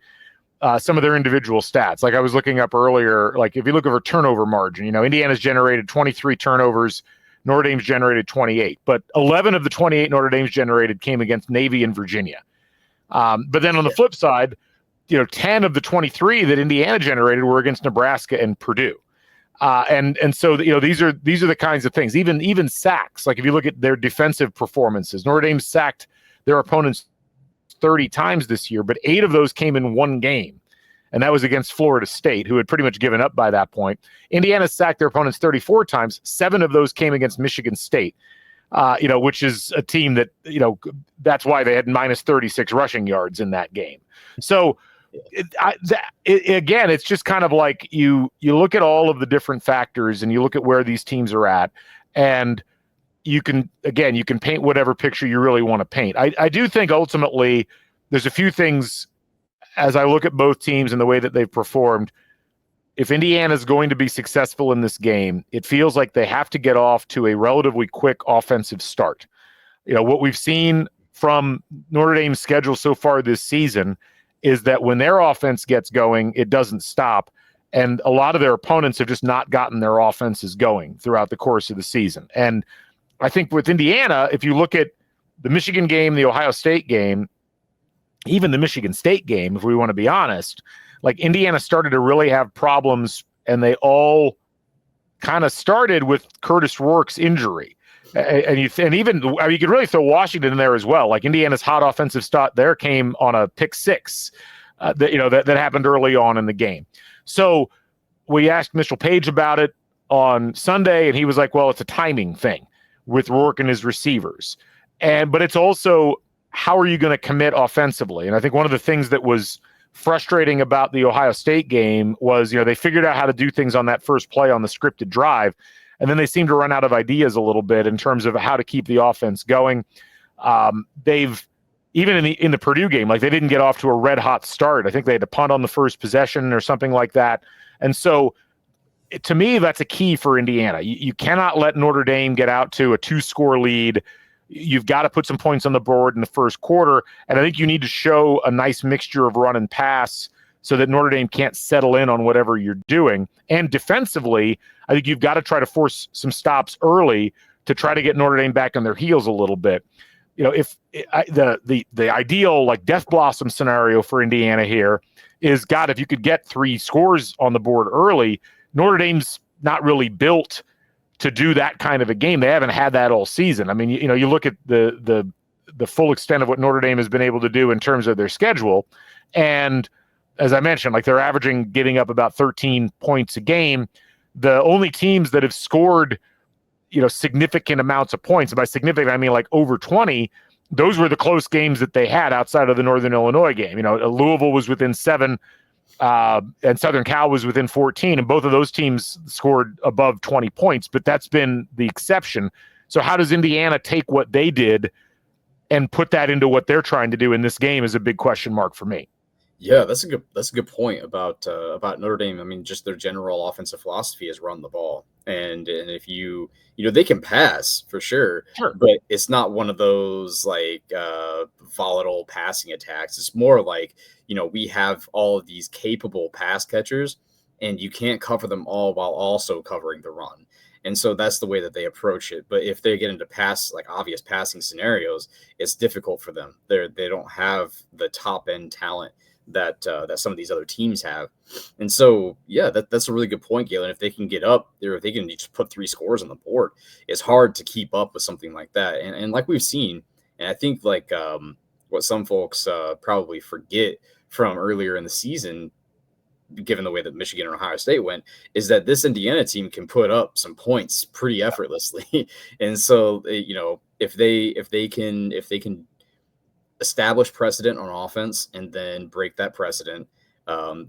some of their individual stats. Like I was looking up earlier, like if you look over turnover margin, you know, Indiana's generated 23 turnovers, Notre Dame's generated 28, but 11 of the 28 Notre Dame's generated came against Navy and Virginia. But then on the flip side, you know, 10 of the 23 that Indiana generated were against Nebraska and Purdue. And so, you know, these are the kinds of things, even sacks. Like if you look at their defensive performances, Notre Dame sacked their opponents 30 times this year, but 8 of those came in one game. And that was against Florida State, who had pretty much given up by that point. Indiana sacked their opponents 34 times. 7 of those came against Michigan State, you know, which is a team that, you know, that's why they had minus 36 rushing yards in that game. So again, it's just kind of like you look at all of the different factors and you look at where these teams are at, and you can paint whatever picture you really want to paint. I do think ultimately there's a few things as I look at both teams and the way that they've performed. If Indiana is going to be successful in this game, it feels like they have to get off to a relatively quick offensive start. You know, what we've seen from Notre Dame's schedule so far this season is that when their offense gets going, it doesn't stop. And a lot of their opponents have just not gotten their offenses going throughout the course of the season. And I think with Indiana, if you look at the Michigan game, the Ohio State game, even the Michigan State game, if we want to be honest, like Indiana started to really have problems, and they all kind of started with Curtis Rourke's injury. And you could really throw Washington in there as well. Like Indiana's hot offensive start there came on a pick six that happened early on in the game. So we asked Mitchell Page about it on Sunday, and he was like, well, it's a timing thing with Rourke and his receivers. But it's also, how are you going to commit offensively? And I think one of the things that was frustrating about the Ohio State game was, you know, they figured out how to do things on that first play on the scripted drive, and then they seemed to run out of ideas a little bit in terms of how to keep the offense going. They've, even in the Purdue game, like they didn't get off to a red hot start. I think they had to punt on the first possession or something like that. And so to me, that's a key for Indiana. You cannot let Notre Dame get out to a 2-score lead. You've got to put some points on the board in the first quarter. And I think you need to show a nice mixture of run and pass so that Notre Dame can't settle in on whatever you're doing. And defensively, I think you've got to try to force some stops early to try to get Notre Dame back on their heels a little bit. You know, if the ideal like death blossom scenario for Indiana here is, God, if you could get 3 scores on the board early. Notre Dame's not really built to do that kind of a game. They haven't had that all season. I mean, you know, you look at the full extent of what Notre Dame has been able to do in terms of their schedule, and as I mentioned, like they're averaging giving up about 13 points a game. The only teams that have scored, you know, significant amounts of points, and by significant I mean like over 20, those were the close games that they had outside of the Northern Illinois game. Louisville was within 7, and Southern Cal was within 14, and both of those teams scored above 20 points, but that's been the exception. So how does Indiana take what they did and put that into what they're trying to do in this game is a big question mark for me. Yeah, that's a good point about Notre Dame. I mean, just their general offensive philosophy is run the ball, and if they can pass for sure, but it's not one of those like volatile passing attacks. It's more like we have all of these capable pass catchers, and you can't cover them all while also covering the run. And so that's the way that they approach it. But if they get into obvious passing scenarios, it's difficult for them. They don't have the top end talent that some of these other teams have. And so, yeah, that's a really good point, Galen. If they can get up there, if they can just put 3 scores on the board, it's hard to keep up with something like that. And like we've seen, and I think like what some folks probably forget from earlier in the season, given the way that Michigan and Ohio State went, is that this Indiana team can put up some points pretty effortlessly. And so, if they can establish precedent on offense and then break that precedent,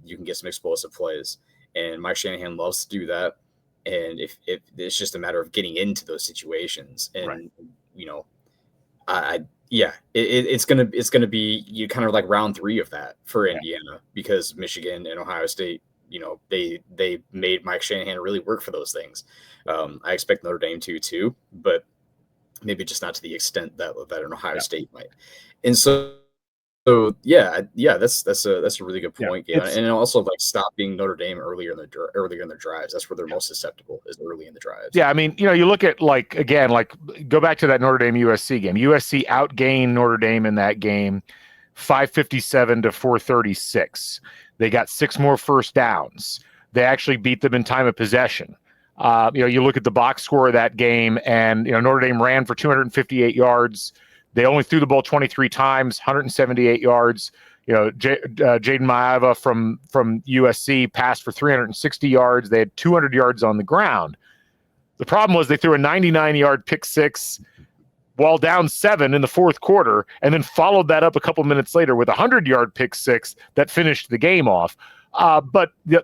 you can get some explosive plays. And Mike Shanahan loves to do that. And if it's just a matter of getting into those situations, and it's gonna be kind of like round 3 of that for Indiana, because Michigan and Ohio State, they made Mike Shanahan really work for those things. I expect Notre Dame to too, but maybe just not to the extent that an Ohio State might. And so that's a really good point. Yeah, and also like stopping Notre Dame earlier in their drives. That's where they're most susceptible, is early in the drives. Yeah, I mean, you look at go back to that Notre Dame USC game. USC outgained Notre Dame in that game, 557 to 436. They got 6 more first downs. They actually beat them in time of possession. You look at the box score of that game, and Notre Dame ran for 258 yards. They only threw the ball 23 times, 178 yards. Jaden Maiava from USC passed for 360 yards. They had 200 yards on the ground. The problem was they threw a 99-yard pick six while down 7 in the fourth quarter, and then followed that up a couple minutes later with a 100-yard pick six that finished the game off. But the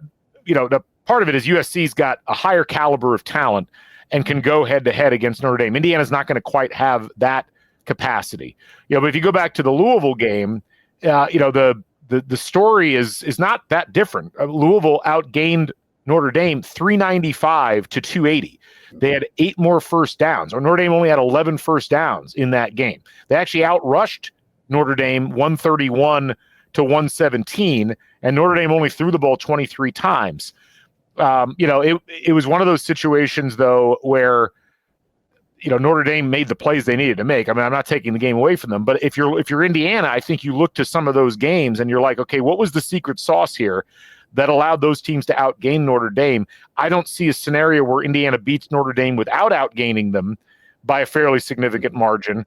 part of it is USC's got a higher caliber of talent and can go head-to-head against Notre Dame. Indiana's not going to quite have that capacity. But if you go back to the Louisville game, the story is not that different. Louisville outgained Notre Dame 395 to 280. They had 8 more first downs, or Notre Dame only had 11 first downs in that game. They actually outrushed Notre Dame 131 to 117, and Notre Dame only threw the ball 23 times. It was one of those situations, though, where Notre Dame made the plays they needed to make. I mean, I'm not taking the game away from them, but if you're Indiana, I think you look to some of those games and you're like, okay, what was the secret sauce here that allowed those teams to outgain Notre Dame? I don't see a scenario where Indiana beats Notre Dame without outgaining them by a fairly significant margin.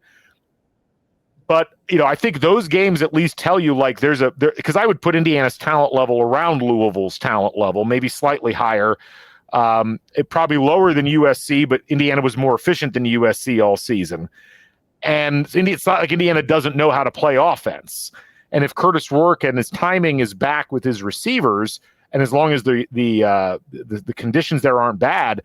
But, I think those games at least tell you, like, because I would put Indiana's talent level around Louisville's talent level, maybe slightly higher. It probably lower than USC, but Indiana was more efficient than USC all season. And it's not like Indiana doesn't know how to play offense. And if Curtis Rourke and his timing is back with his receivers, and as long as the conditions there aren't bad,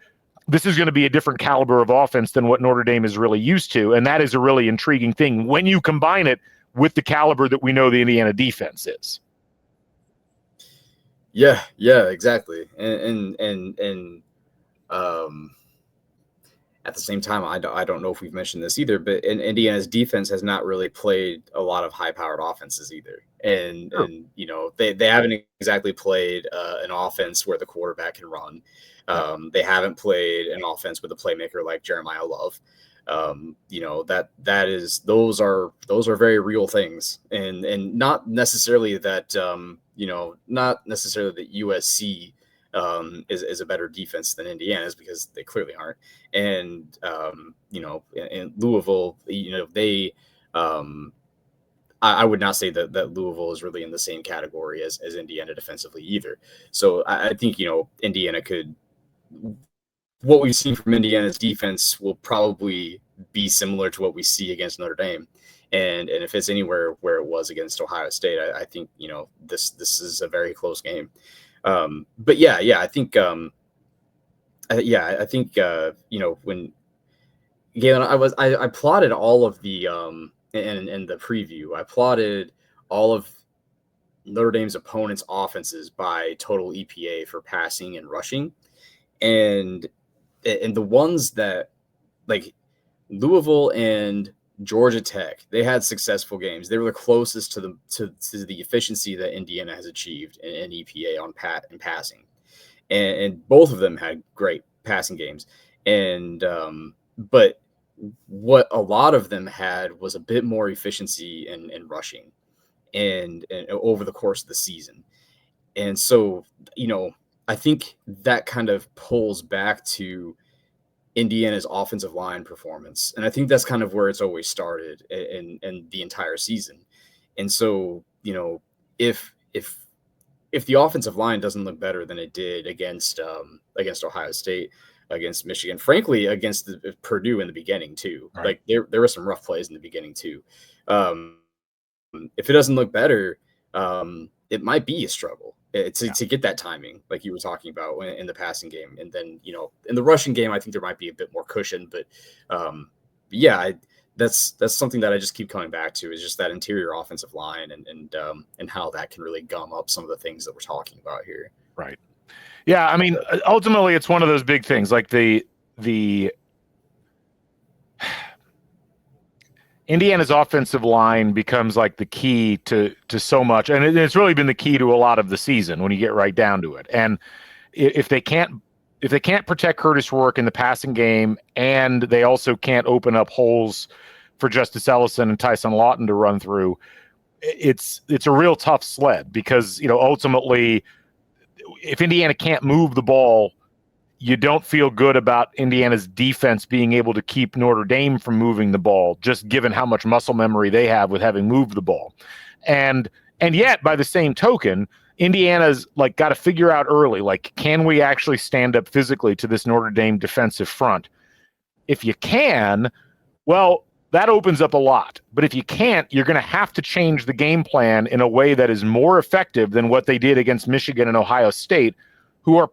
this is going to be a different caliber of offense than what Notre Dame is really used to. And that is a really intriguing thing when you combine it with the caliber that we know the Indiana defense is. Yeah, exactly. And at the same time, I don't know if we've mentioned this either, but Indiana's defense has not really played a lot of high-powered offenses either. And they haven't exactly played an offense where the quarterback can run. They haven't played an offense with a playmaker like Jeremiah Love. Those are very real things, and not necessarily that USC is a better defense than Indiana's, because they clearly aren't. And in Louisville, I would not say that Louisville is really in the same category as Indiana defensively either. So I think Indiana could. What we've seen from Indiana's defense will probably be similar to what we see against Notre Dame. And if it's anywhere where it was against Ohio State, I think, you know, this is a very close game. But yeah, I think I think you know, when Galen, I plotted all of the in the preview, I plotted all of Notre Dame's opponents' offenses by total EPA for passing and rushing, and the ones that, like, Louisville and Georgia Tech, they had successful games. They were the closest to the efficiency that Indiana has achieved in EPA on passing, and both of them had great passing games. And but what a lot of them had was a bit more efficiency in rushing and over the course of the season. And so, you know, I think that kind of pulls back to Indiana's offensive line performance. And I think that's kind of where it's always started in the entire season. And so, you know, if the offensive line doesn't look better than it did against Ohio State, against Michigan, frankly, against Purdue in the beginning too. Right. Like there were some rough plays in the beginning too. If it doesn't look better, it might be a struggle to get that timing, like you were talking about in the passing game. And then, you know, in the rushing game, I think there might be a bit more cushion, but yeah, that's something that I just keep coming back to, is just that interior offensive line and how that can really gum up some of the things that we're talking about here. Right. Yeah. I mean, ultimately it's one of those big things, like the Indiana's offensive line becomes like the key to so much. And it's really been the key to a lot of the season when you get right down to it. And if they can't protect Curtis Rourke in the passing game, and they also can't open up holes for Justice Ellison and Tyson Lawton to run through, it's a real tough sled, because, you know, ultimately if Indiana can't move the ball, you don't feel good about Indiana's defense being able to keep Notre Dame from moving the ball, just given how much muscle memory they have with having moved the ball. And yet, by the same token, Indiana's like got to figure out early, like, can we actually stand up physically to this Notre Dame defensive front? If you can, well, that opens up a lot. But if you can't, you're going to have to change the game plan in a way that is more effective than what they did against Michigan and Ohio State, who are,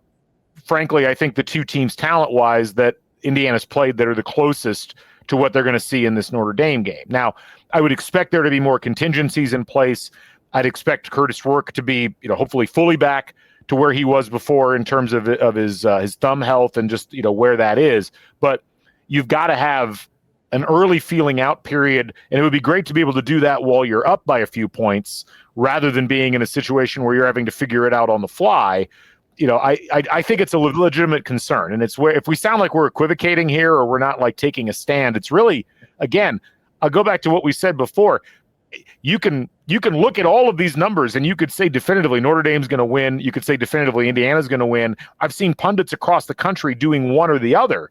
frankly, I think the two teams talent-wise that Indiana's played that are the closest to what they're going to see in this Notre Dame game. Now, I would expect there to be more contingencies in place. I'd expect Curtis Rourke to be, you know, hopefully fully back to where he was before in terms of his thumb health and just, you know, where that is. But you've got to have an early feeling out period, and it would be great to be able to do that while you're up by a few points, rather than being in a situation where you're having to figure it out on the fly. You know, I think it's a legitimate concern, and it's where, if we sound like we're equivocating here or we're not like taking a stand, it's really, again, I'll go back to what we said before. You can look at all of these numbers and you could say definitively Notre Dame's going to win. You could say definitively Indiana's going to win. I've seen pundits across the country doing one or the other,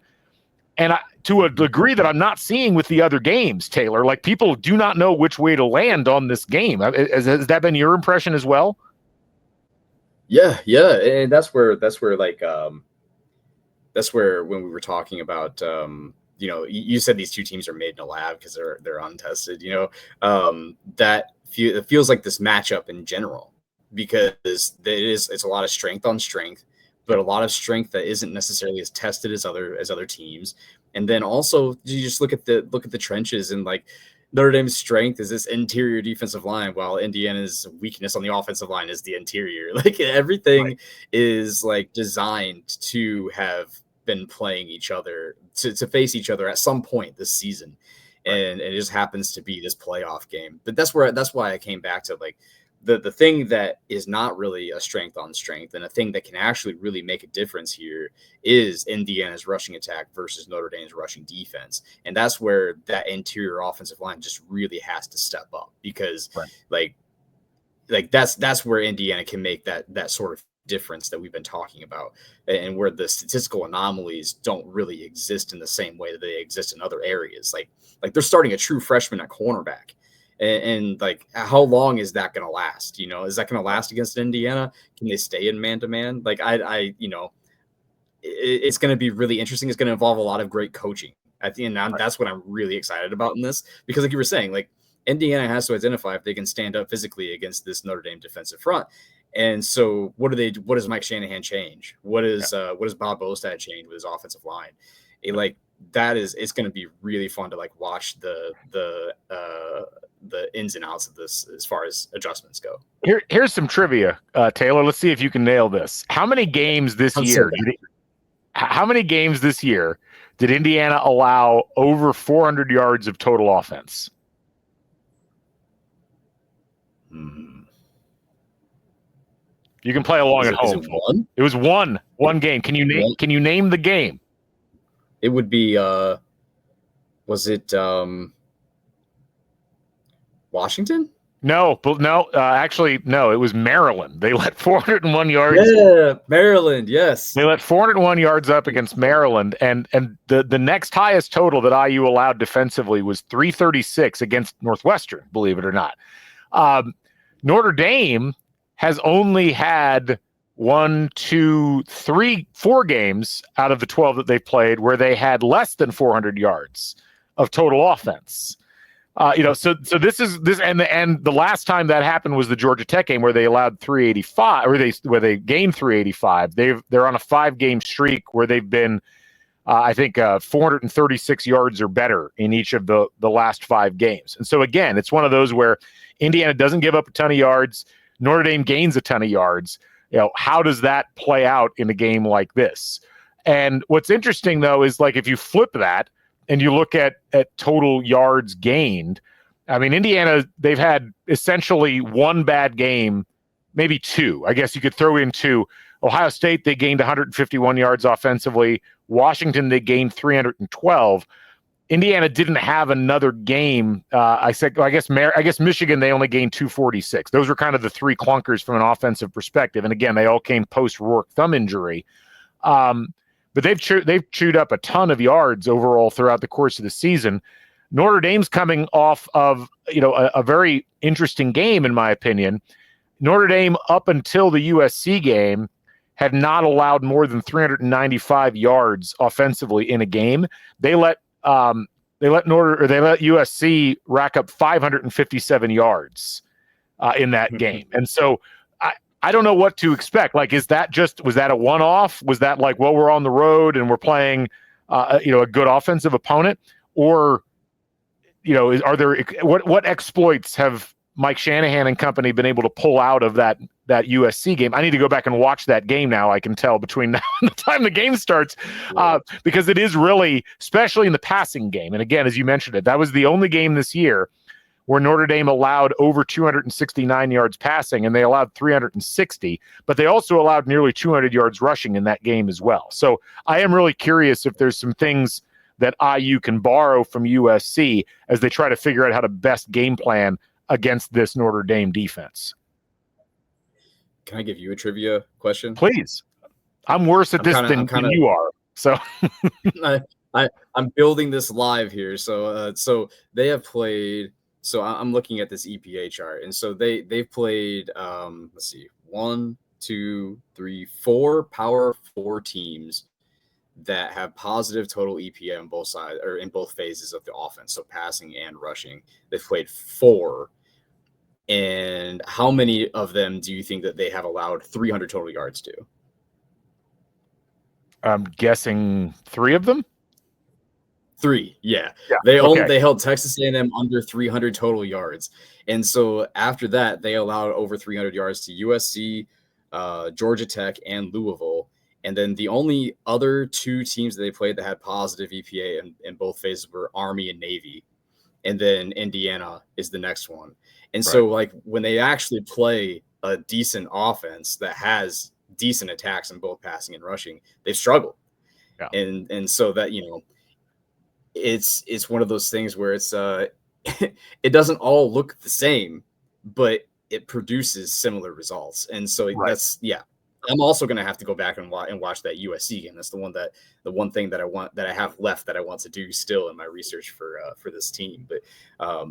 and to a degree that I'm not seeing with the other games, Taylor. Like, people do not know which way to land on this game. Has that been your impression as well? Yeah, and that's where like that's where, when we were talking about you know, you said these two teams are made in a lab because they're untested, you know, it feels like this matchup in general, because it's a lot of strength on strength, but a lot of strength that isn't necessarily as tested as other teams. And then also you just look at the trenches, and like, Notre Dame's strength is this interior defensive line, while Indiana's weakness on the offensive line is the interior. Like, everything is like designed to have been playing each other, to face each other at some point this season. And it just happens to be this playoff game. But that's why I came back to, like, the thing that is not really a strength on strength, and a thing that can actually really make a difference here, is Indiana's rushing attack versus Notre Dame's rushing defense. And that's where that interior offensive line just really has to step up, because like that's where Indiana can make that sort of difference that we've been talking about, and where the statistical anomalies don't really exist in the same way that they exist in other areas. Like they're starting a true freshman at cornerback. And like, how long is that going to last? You know, is that going to last against Indiana? Can they stay in man-to-man? Like, I you know, it's going to be really interesting. It's going to involve a lot of great coaching at the end. That's what I'm really excited about in this, because like you were saying, like, Indiana has to identify if they can stand up physically against this Notre Dame defensive front. And so what does Mike Shanahan change? What does Bob Bostad change with his offensive line? It's going to be really fun to like watch the ins and outs of this as far as adjustments go. Here's some trivia, Taylor. Let's see if you can nail this. How many games this year did Indiana allow over 400 yards of total offense? You can play along at home. It was one game. Can you name the game? It would be was it Washington? No, actually, no. It was Maryland. They let 401 yards. Yeah, Maryland. Yes, they let 401 yards up against Maryland, and the next highest total that IU allowed defensively was 336 against Northwestern. Believe it or not, Notre Dame has only had 4 games out of the 12 that they played where they had less than 400 yards of total offense. So this and the last time that happened was the Georgia Tech game where they allowed 385, or where they gained 385. They're on a 5-game streak where they've been, 436 yards or better in each of the last 5 games. And so again, it's one of those where Indiana doesn't give up a ton of yards, Notre Dame gains a ton of yards. How does that play out in a game like this? And what's interesting though is like if you flip that and you look at total yards gained, I mean, Indiana, they've had essentially one bad game, maybe 2. I guess you could throw in 2. Ohio State, they gained 151 yards offensively. Washington, they gained 312. Indiana didn't have another game. I guess Michigan, they only gained 246. Those were kind of the 3 clunkers from an offensive perspective. And again, they all came post-Rourke thumb injury. But they've chewed up a ton of yards overall throughout the course of the season. Notre Dame's coming off of a very interesting game, in my opinion. Notre Dame, up until the USC game, had not allowed more than 395 yards offensively in a game. They let USC rack up 557 yards in that game. And so I don't know what to expect. Like, was that a one-off? Was that like, well, we're on the road and we're playing, a good offensive opponent? Or, what exploits have Mike Shanahan and company been able to pull out of that USC game? I need to go back and watch that game now. I can tell between now and the time the game starts, because it is really, especially in the passing game. And again, as you mentioned it, that was the only game this year where Notre Dame allowed over 269 yards passing, and they allowed 360, but they also allowed nearly 200 yards rushing in that game as well. So I am really curious if there's some things that IU can borrow from USC as they try to figure out how to best game plan against this Notre Dame defense. Can I give you a trivia question? Please. I'm worse at this than you are. So I'm building this live here. So they have played. So I'm looking at this EPA chart, and so they've played. Let's see, 1, 2, 3, 4 Power 4 teams that have positive total EPA on both sides or in both phases of the offense, so passing and rushing. They've played 4. And how many of them do you think that they have allowed 300 total yards to? I'm guessing 3 of them. 3, yeah. They held Texas A&M under 300 total yards, and so after that, they allowed over 300 yards to USC, Georgia Tech, and Louisville. And then the only other 2 teams that they played that had positive EPA in both phases were Army and Navy, and then Indiana is the next one. And so, like, when they actually play a decent offense that has decent attacks in both passing and rushing, they've struggled. Yeah. And so that, it's one of those things where it's it doesn't all look the same, but it produces similar results. And so that's I'm also going to have to go back and watch that USC game. That's the one thing that I have left that I want to do still in my research for this team. But I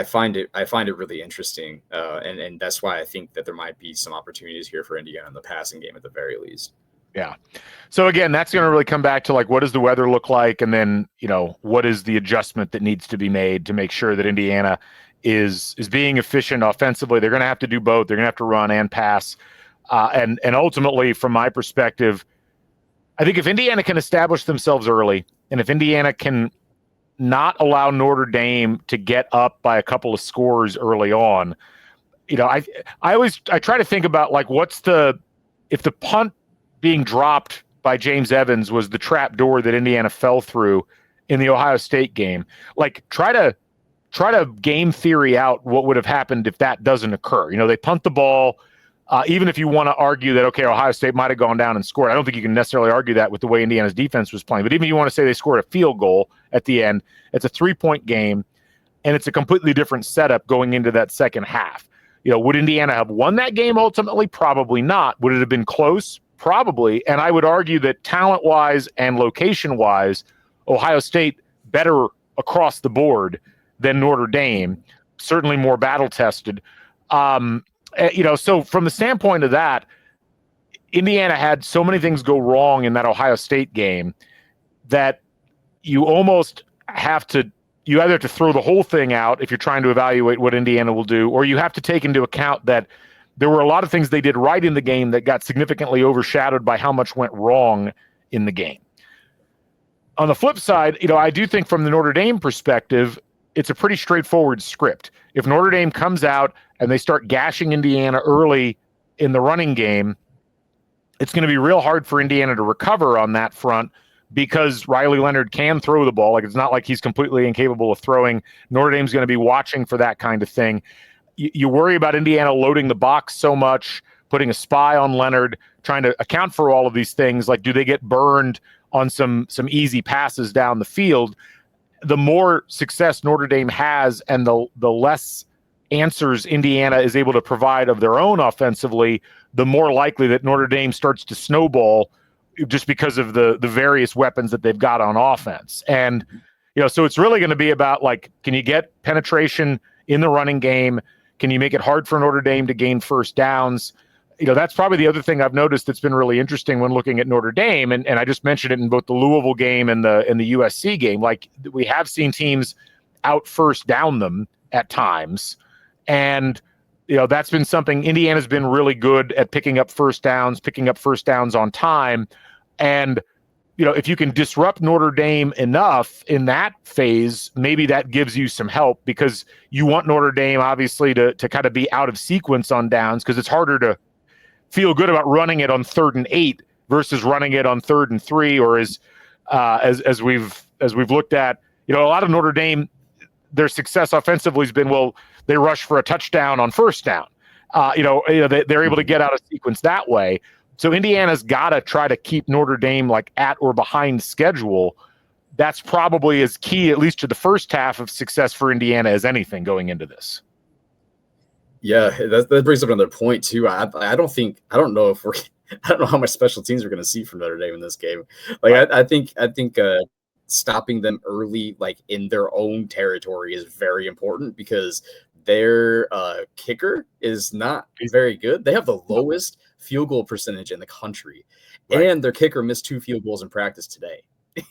find it really interesting, and that's why I think that there might be some opportunities here for Indiana in the passing game at the very least. Yeah. So again, that's going to really come back to like, what does the weather look like? And then, what is the adjustment that needs to be made to make sure that Indiana is being efficient offensively? They're going to have to do both. They're going to have to run and pass. And ultimately, from my perspective, I think if Indiana can establish themselves early, and if Indiana can not allow Notre Dame to get up by a couple of scores early on, I try to think about like, if the punt being dropped by James Evans was the trap door that Indiana fell through in the Ohio State game, like try to game theory out what would have happened if that doesn't occur. They punt the ball. Even if you want to argue that, okay, Ohio State might have gone down and scored, I don't think you can necessarily argue that with the way Indiana's defense was playing. But even if you want to say they scored a field goal at the end, it's a 3-point game, and it's a completely different setup going into that second half. Would Indiana have won that game ultimately? Probably not. Would it have been close? Probably. And I would argue that talent-wise and location-wise, Ohio State better across the board than Notre Dame, certainly more battle-tested. So from the standpoint of that, Indiana had so many things go wrong in that Ohio State game that you almost have to, you either have to throw the whole thing out if you're trying to evaluate what Indiana will do, or you have to take into account that there were a lot of things they did right in the game that got significantly overshadowed by how much went wrong in the game. On the flip side, I do think from the Notre Dame perspective, it's a pretty straightforward script. If Notre Dame comes out and they start gashing Indiana early in the running game, it's going to be real hard for Indiana to recover on that front because Riley Leonard can throw the ball. Like, it's not like he's completely incapable of throwing. Notre Dame's going to be watching for that kind of thing. You worry about Indiana loading the box so much, putting a spy on Leonard, trying to account for all of these things. Like, do they get burned on some easy passes down the field? The more success Notre Dame has and the less answers Indiana is able to provide of their own offensively, the more likely that Notre Dame starts to snowball just because of the various weapons that they've got on offense. And, so it's really going to be about, like, can you get penetration in the running game? Can you make it hard for Notre Dame to gain first downs? That's probably the other thing I've noticed that's been really interesting when looking at Notre Dame. And I just mentioned it in both the Louisville game and the USC game. Like, we have seen teams out first down them at times. And, that's been something Indiana's been really good at picking up first downs on time. And, if you can disrupt Notre Dame enough in that phase, maybe that gives you some help, because you want Notre Dame obviously to kind of be out of sequence on downs, because it's harder to feel good about running it on 3rd and 8 versus running it on 3rd and 3, or as we've looked at, a lot of Notre Dame, their success offensively has been, well, they rush for a touchdown on first down. They're able to get out of sequence that way. So Indiana's got to try to keep Notre Dame like at or behind schedule. That's probably as key, at least to the first half of success for Indiana, as anything going into this. Yeah, that brings up another point too. I don't know how much special teams we're going to see from Notre Dame in this game. Like, I think stopping them early, like in their own territory, is very important, because their kicker is not very good. They have the lowest field goal percentage in the country, and their kicker missed 2 field goals in practice today.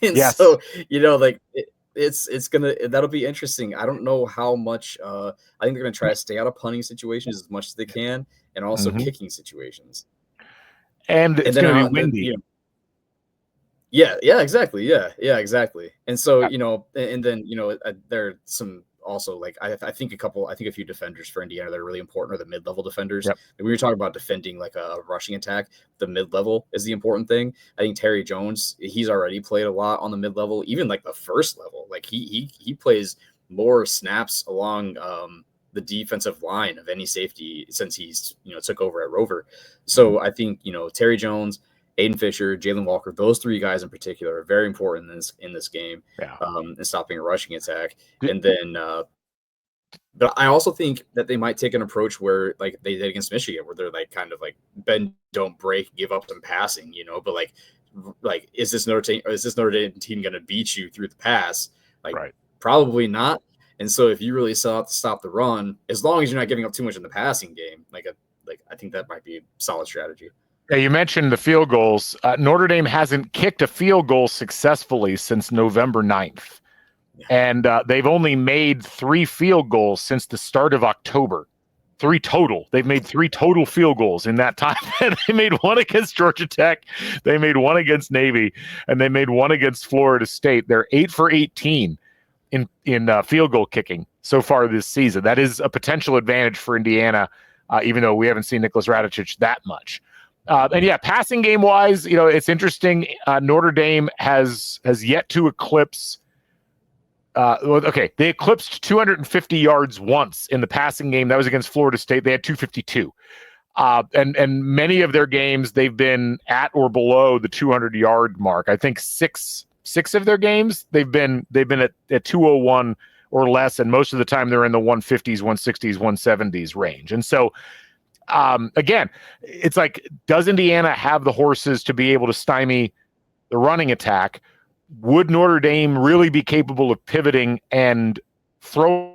And so, that'll be interesting. I don't know how much. I think they're going to try to stay out of punting situations as much as they can, and also kicking situations. And it's going to be windy. Yeah, exactly. Yeah, exactly. And so, and then, there are some also, like, I think a few defenders for Indiana that are really important are the mid-level defenders. Yep. And we were talking about defending like a rushing attack. The mid-level is the important thing. I think Terry Jones, he's already played a lot on the mid-level, even like the first level. Like, he plays more snaps along the defensive line of any safety since he's, took over at Rover. So I think, Terry Jones, Aiden Fisher, Jalen Walker, those 3 guys in particular are very important in this game, in stopping a rushing attack. And then, but I also think that they might take an approach where, like they did against Michigan, where they're like kind of like bend, don't break, give up some passing, but like is this Notre Dame team going to beat you through the pass? Like, probably not. And so if you really sought to stop the run, as long as you're not giving up too much in the passing game, I think that might be a solid strategy. Yeah, you mentioned the field goals. Notre Dame hasn't kicked a field goal successfully since November 9th. And they've only made 3 field goals since the start of October. 3 total. They've made 3 total field goals in that time. They made 1 against Georgia Tech. They made 1 against Navy. And they made 1 against Florida State. They're 8 for 18 in field goal kicking so far this season. That is a potential advantage for Indiana, even though we haven't seen Nicholas Radicic that much. And yeah, passing game wise, it's interesting. Notre Dame has yet to eclipse. They eclipsed 250 yards once in the passing game. That was against Florida State. They had 252. And many of their games they've been at or below the 200-yard mark. I think six of their games they've been at 201 or less, and most of the time they're in the 150s, 160s, 170s range. And so again, it's like, does Indiana have the horses to be able to stymie the running attack? Would Notre Dame really be capable of pivoting and throwing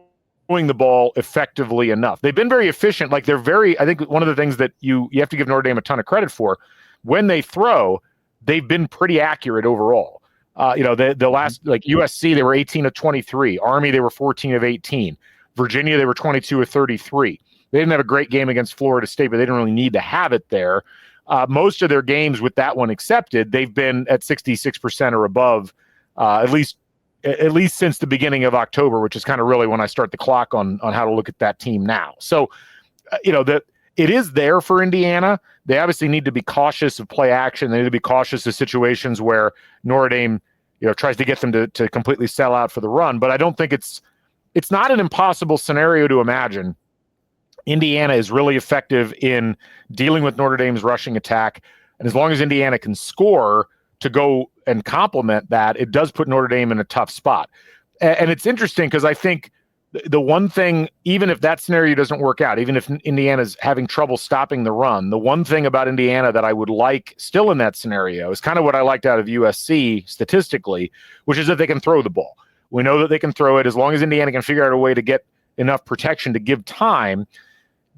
the ball effectively enough? They've been very efficient. Like, I think one of the things that you have to give Notre Dame a ton of credit for, when they throw, they've been pretty accurate overall. The last, like USC, they were 18 of 23. Army, they were 14 of 18. Virginia, they were 22 of 33. They didn't have a great game against Florida State, but they didn't really need to have it there. Most of their games, with that one accepted, they've been at 66% or above, at least since the beginning of October, which is kind of really when I start the clock on how to look at that team now. So, that it is there for Indiana. They obviously need to be cautious of play action. They need to be cautious of situations where Notre Dame, tries to get them to completely sell out for the run. But I don't think it's not an impossible scenario to imagine Indiana is really effective in dealing with Notre Dame's rushing attack. And as long as Indiana can score to go and complement that, it does put Notre Dame in a tough spot. And it's interesting because I think the one thing, even if that scenario doesn't work out, even if Indiana's having trouble stopping the run, the one thing about Indiana that I would like still in that scenario is kind of what I liked out of USC statistically, which is that they can throw the ball. We know that they can throw it. As long as Indiana can figure out a way to get enough protection to give time,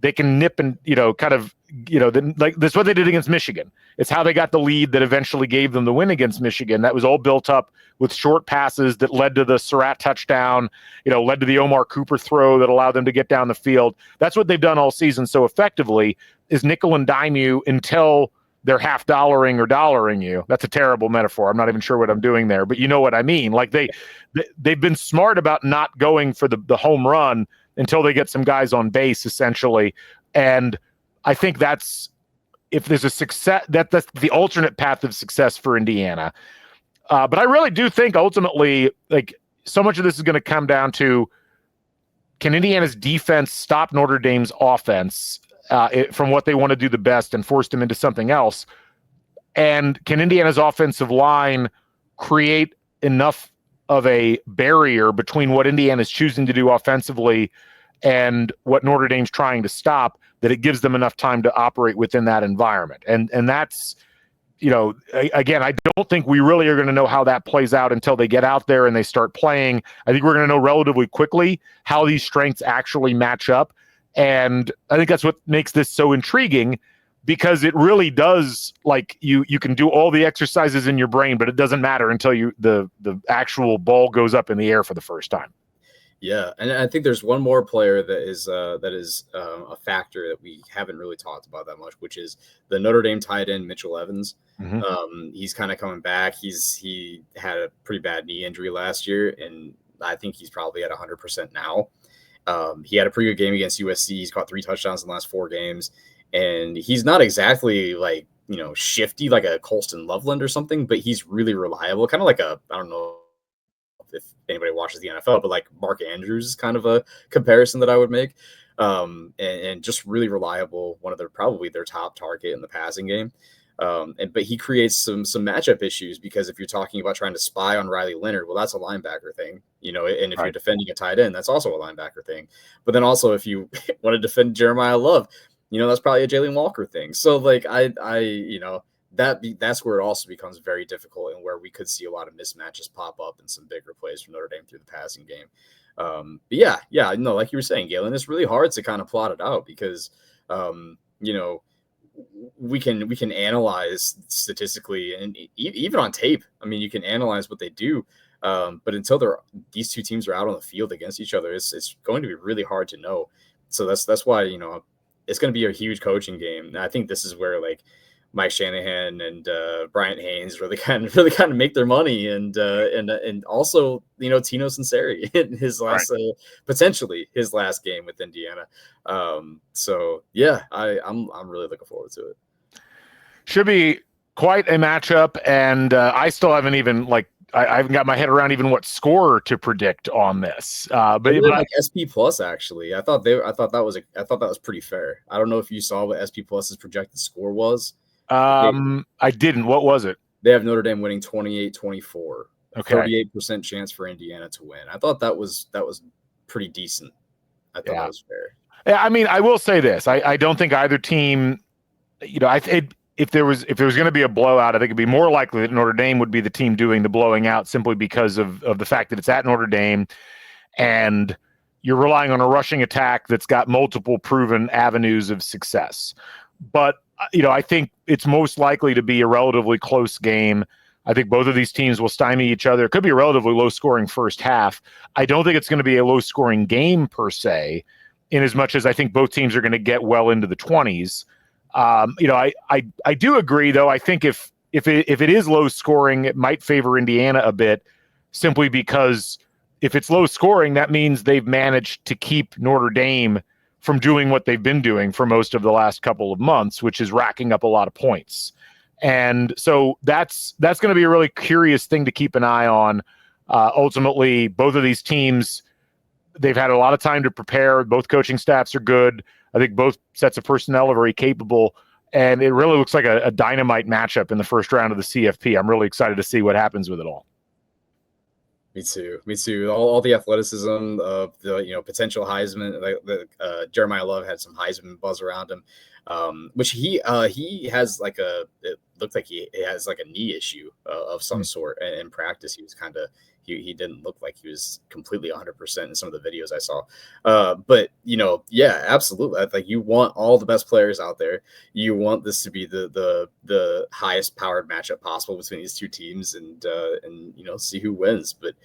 they can nip and, that's what they did against Michigan. It's how they got the lead that eventually gave them the win against Michigan. That was all built up with short passes that led to the Surratt touchdown, led to the Omar Cooper throw that allowed them to get down the field. That's what they've done all season so effectively, is nickel and dime you until they're half dollaring or dollaring you. That's a terrible metaphor. I'm not even sure what I'm doing there, but you know what I mean. Like they've been smart about not going for the home run until they get some guys on base, essentially. And I think if there's a success, that's the alternate path of success for Indiana. But I really do think ultimately, like, so much of this is going to come down to, can Indiana's defense stop Notre Dame's offense from what they want to do the best and force them into something else? And can Indiana's offensive line create enough of a barrier between what Indiana's choosing to do offensively and what Notre Dame's trying to stop, that it gives them enough time to operate within that environment? And that's, again, I don't think we really are going to know how that plays out until they get out there and they start playing. I think we're going to know relatively quickly how these strengths actually match up. And I think that's what makes this so intriguing, because it really does, like, you can do all the exercises in your brain, but it doesn't matter until the actual ball goes up in the air for the first time. Yeah, and I think there's one more player that is a factor that we haven't really talked about that much, which is the Notre Dame tight end Mitchell Evans. Mm-hmm. He's kind of coming back. He had a pretty bad knee injury last year, and I think he's probably at 100% now. He had a pretty good game against USC. He's caught 3 touchdowns in the last 4 games, and he's not exactly like, shifty like a Colston Loveland or something, but he's really reliable, kind of like I don't know if anybody watches the NFL, but like Mark Andrews is kind of a comparison that I would make. And just really reliable, probably their top target in the passing game. But he creates some matchup issues, because if you're talking about trying to spy on Riley Leonard, well, that's a linebacker thing, and if you're defending a tight end, that's also a linebacker thing. But then also, if you want to defend Jeremiah Love, that's probably a Jalen Walker thing. So like that's where it also becomes very difficult, and where we could see a lot of mismatches pop up and some bigger plays from Notre Dame through the passing game. But like you were saying, Galen, it's really hard to kind of plot it out, because we can analyze statistically and even on tape. I mean, you can analyze what they do. But until these two teams are out on the field against each other, it's going to be really hard to know. So that's why, it's going to be a huge coaching game. And I think this is where like Mike Shanahan and Bryant Haynes really kind of make their money, and also Tino Sinceri in his last potentially his last game with Indiana. So yeah, I'm really looking forward to it. Should be quite a matchup, and I still haven't even I haven't got my head around even what score to predict on this. But like SP Plus, actually, I thought that was pretty fair. I don't know if you saw what SP Plus's projected score was. I didn't. What was it? They have Notre Dame winning 28-24. Okay. 38% chance for Indiana to win. I thought that was pretty decent. I thought that was fair. Yeah, I mean, I will say this. I don't think either team, if there was going to be a blowout, I think it'd be more likely that Notre Dame would be the team doing the blowing out, simply because of the fact that it's at Notre Dame and you're relying on a rushing attack that's got multiple proven avenues of success. But I think it's most likely to be a relatively close game. I think both of these teams will stymie each other. It could be a relatively low-scoring first half. I don't think it's going to be a low-scoring game per se, in as much as I think both teams are going to get well into the 20s. I do agree, though. I think if it is low-scoring, it might favor Indiana a bit, simply because if it's low-scoring, that means they've managed to keep Notre Dame from doing what they've been doing for most of the last couple of months, which is racking up a lot of points. And so that's going to be a really curious thing to keep an eye on. Ultimately, both of these teams, they've had a lot of time to prepare. Both coaching staffs are good. I think both sets of personnel are very capable. And it really looks like a dynamite matchup in the first round of the CFP. I'm really excited to see what happens with it all. Me too. All the athleticism of the potential Heisman. Jeremiah Love had some Heisman buzz around him, which he has it looked like he has like a knee issue of some sort. And in practice, he was he didn't look like he was completely 100% in some of the videos I saw. But yeah, absolutely. Like, you want all the best players out there. You want this to be the highest powered matchup possible between these two teams, and see who wins. But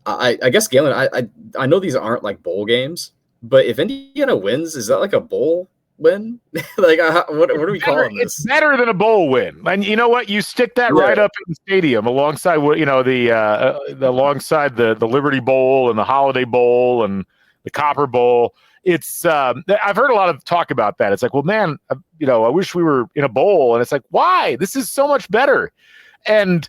I guess, Galen, I know these aren't like bowl games, but if Indiana wins, is that like a bowl win? Like, what are we calling this? It's better than a bowl win. And you know what? You stick that right up in the stadium alongside alongside the Liberty Bowl and the Holiday Bowl and the Copper Bowl. It's I've heard a lot of talk about that. It's like, well, man, I wish we were in a bowl. And it's like, why? This is so much better. And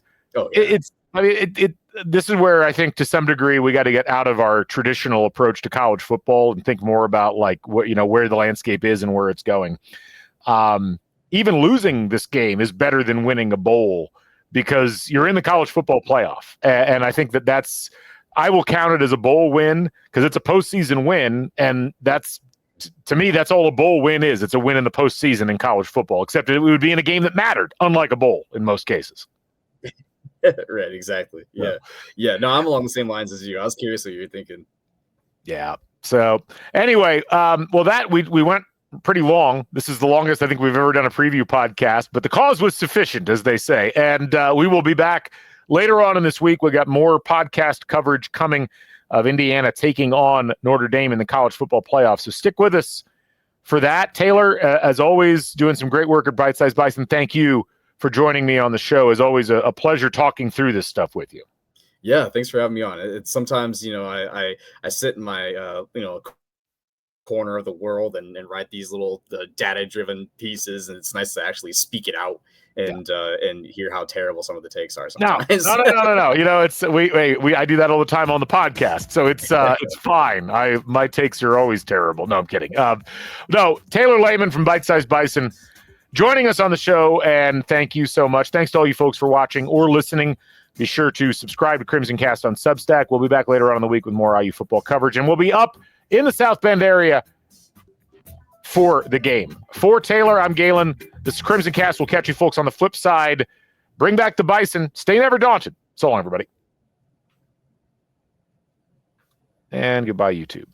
this is where I think, to some degree, we got to get out of our traditional approach to college football and think more about like what where the landscape is and where it's going. Even losing this game is better than winning a bowl, because you're in the college football playoff, and I think I will count it as a bowl win because it's a postseason win, and that's, to me, that's all a bowl win is. It's a win in the postseason in college football, except it would be in a game that mattered, unlike a bowl in most cases. Right, exactly. Yeah. No, I'm along the same lines as you. I was curious what you were thinking. Yeah. So anyway, we went pretty long. This is the longest I think we've ever done a preview podcast, but the cause was sufficient, as they say. And we will be back later on in this week. We got more podcast coverage coming of Indiana taking on Notre Dame in the college football playoffs. So stick with us for that. Taylor, as always, doing some great work at Bite Size Bison. Thank you for joining me on the show. It's always a pleasure talking through this stuff with you. Yeah, thanks for having me on. It's sometimes, I sit in my, corner of the world and write these little data-driven pieces, and it's nice to actually speak it out and hear how terrible some of the takes are sometimes. No. It's I do that all the time on the podcast, so it's fine. My takes are always terrible. No, I'm kidding. No, Taylor Lehman from Bite Size Bison joining us on the show, and thank you so much. Thanks to all you folks for watching or listening. Be sure to subscribe to Crimson Cast on Substack. We'll be back later on in the week with more IU football coverage, and we'll be up in the South Bend area for the game. For Taylor, I'm Galen. This is Crimson Cast. We'll catch you folks on the flip side. Bring back the Bison. Stay never daunted. So long, everybody. And goodbye, YouTube.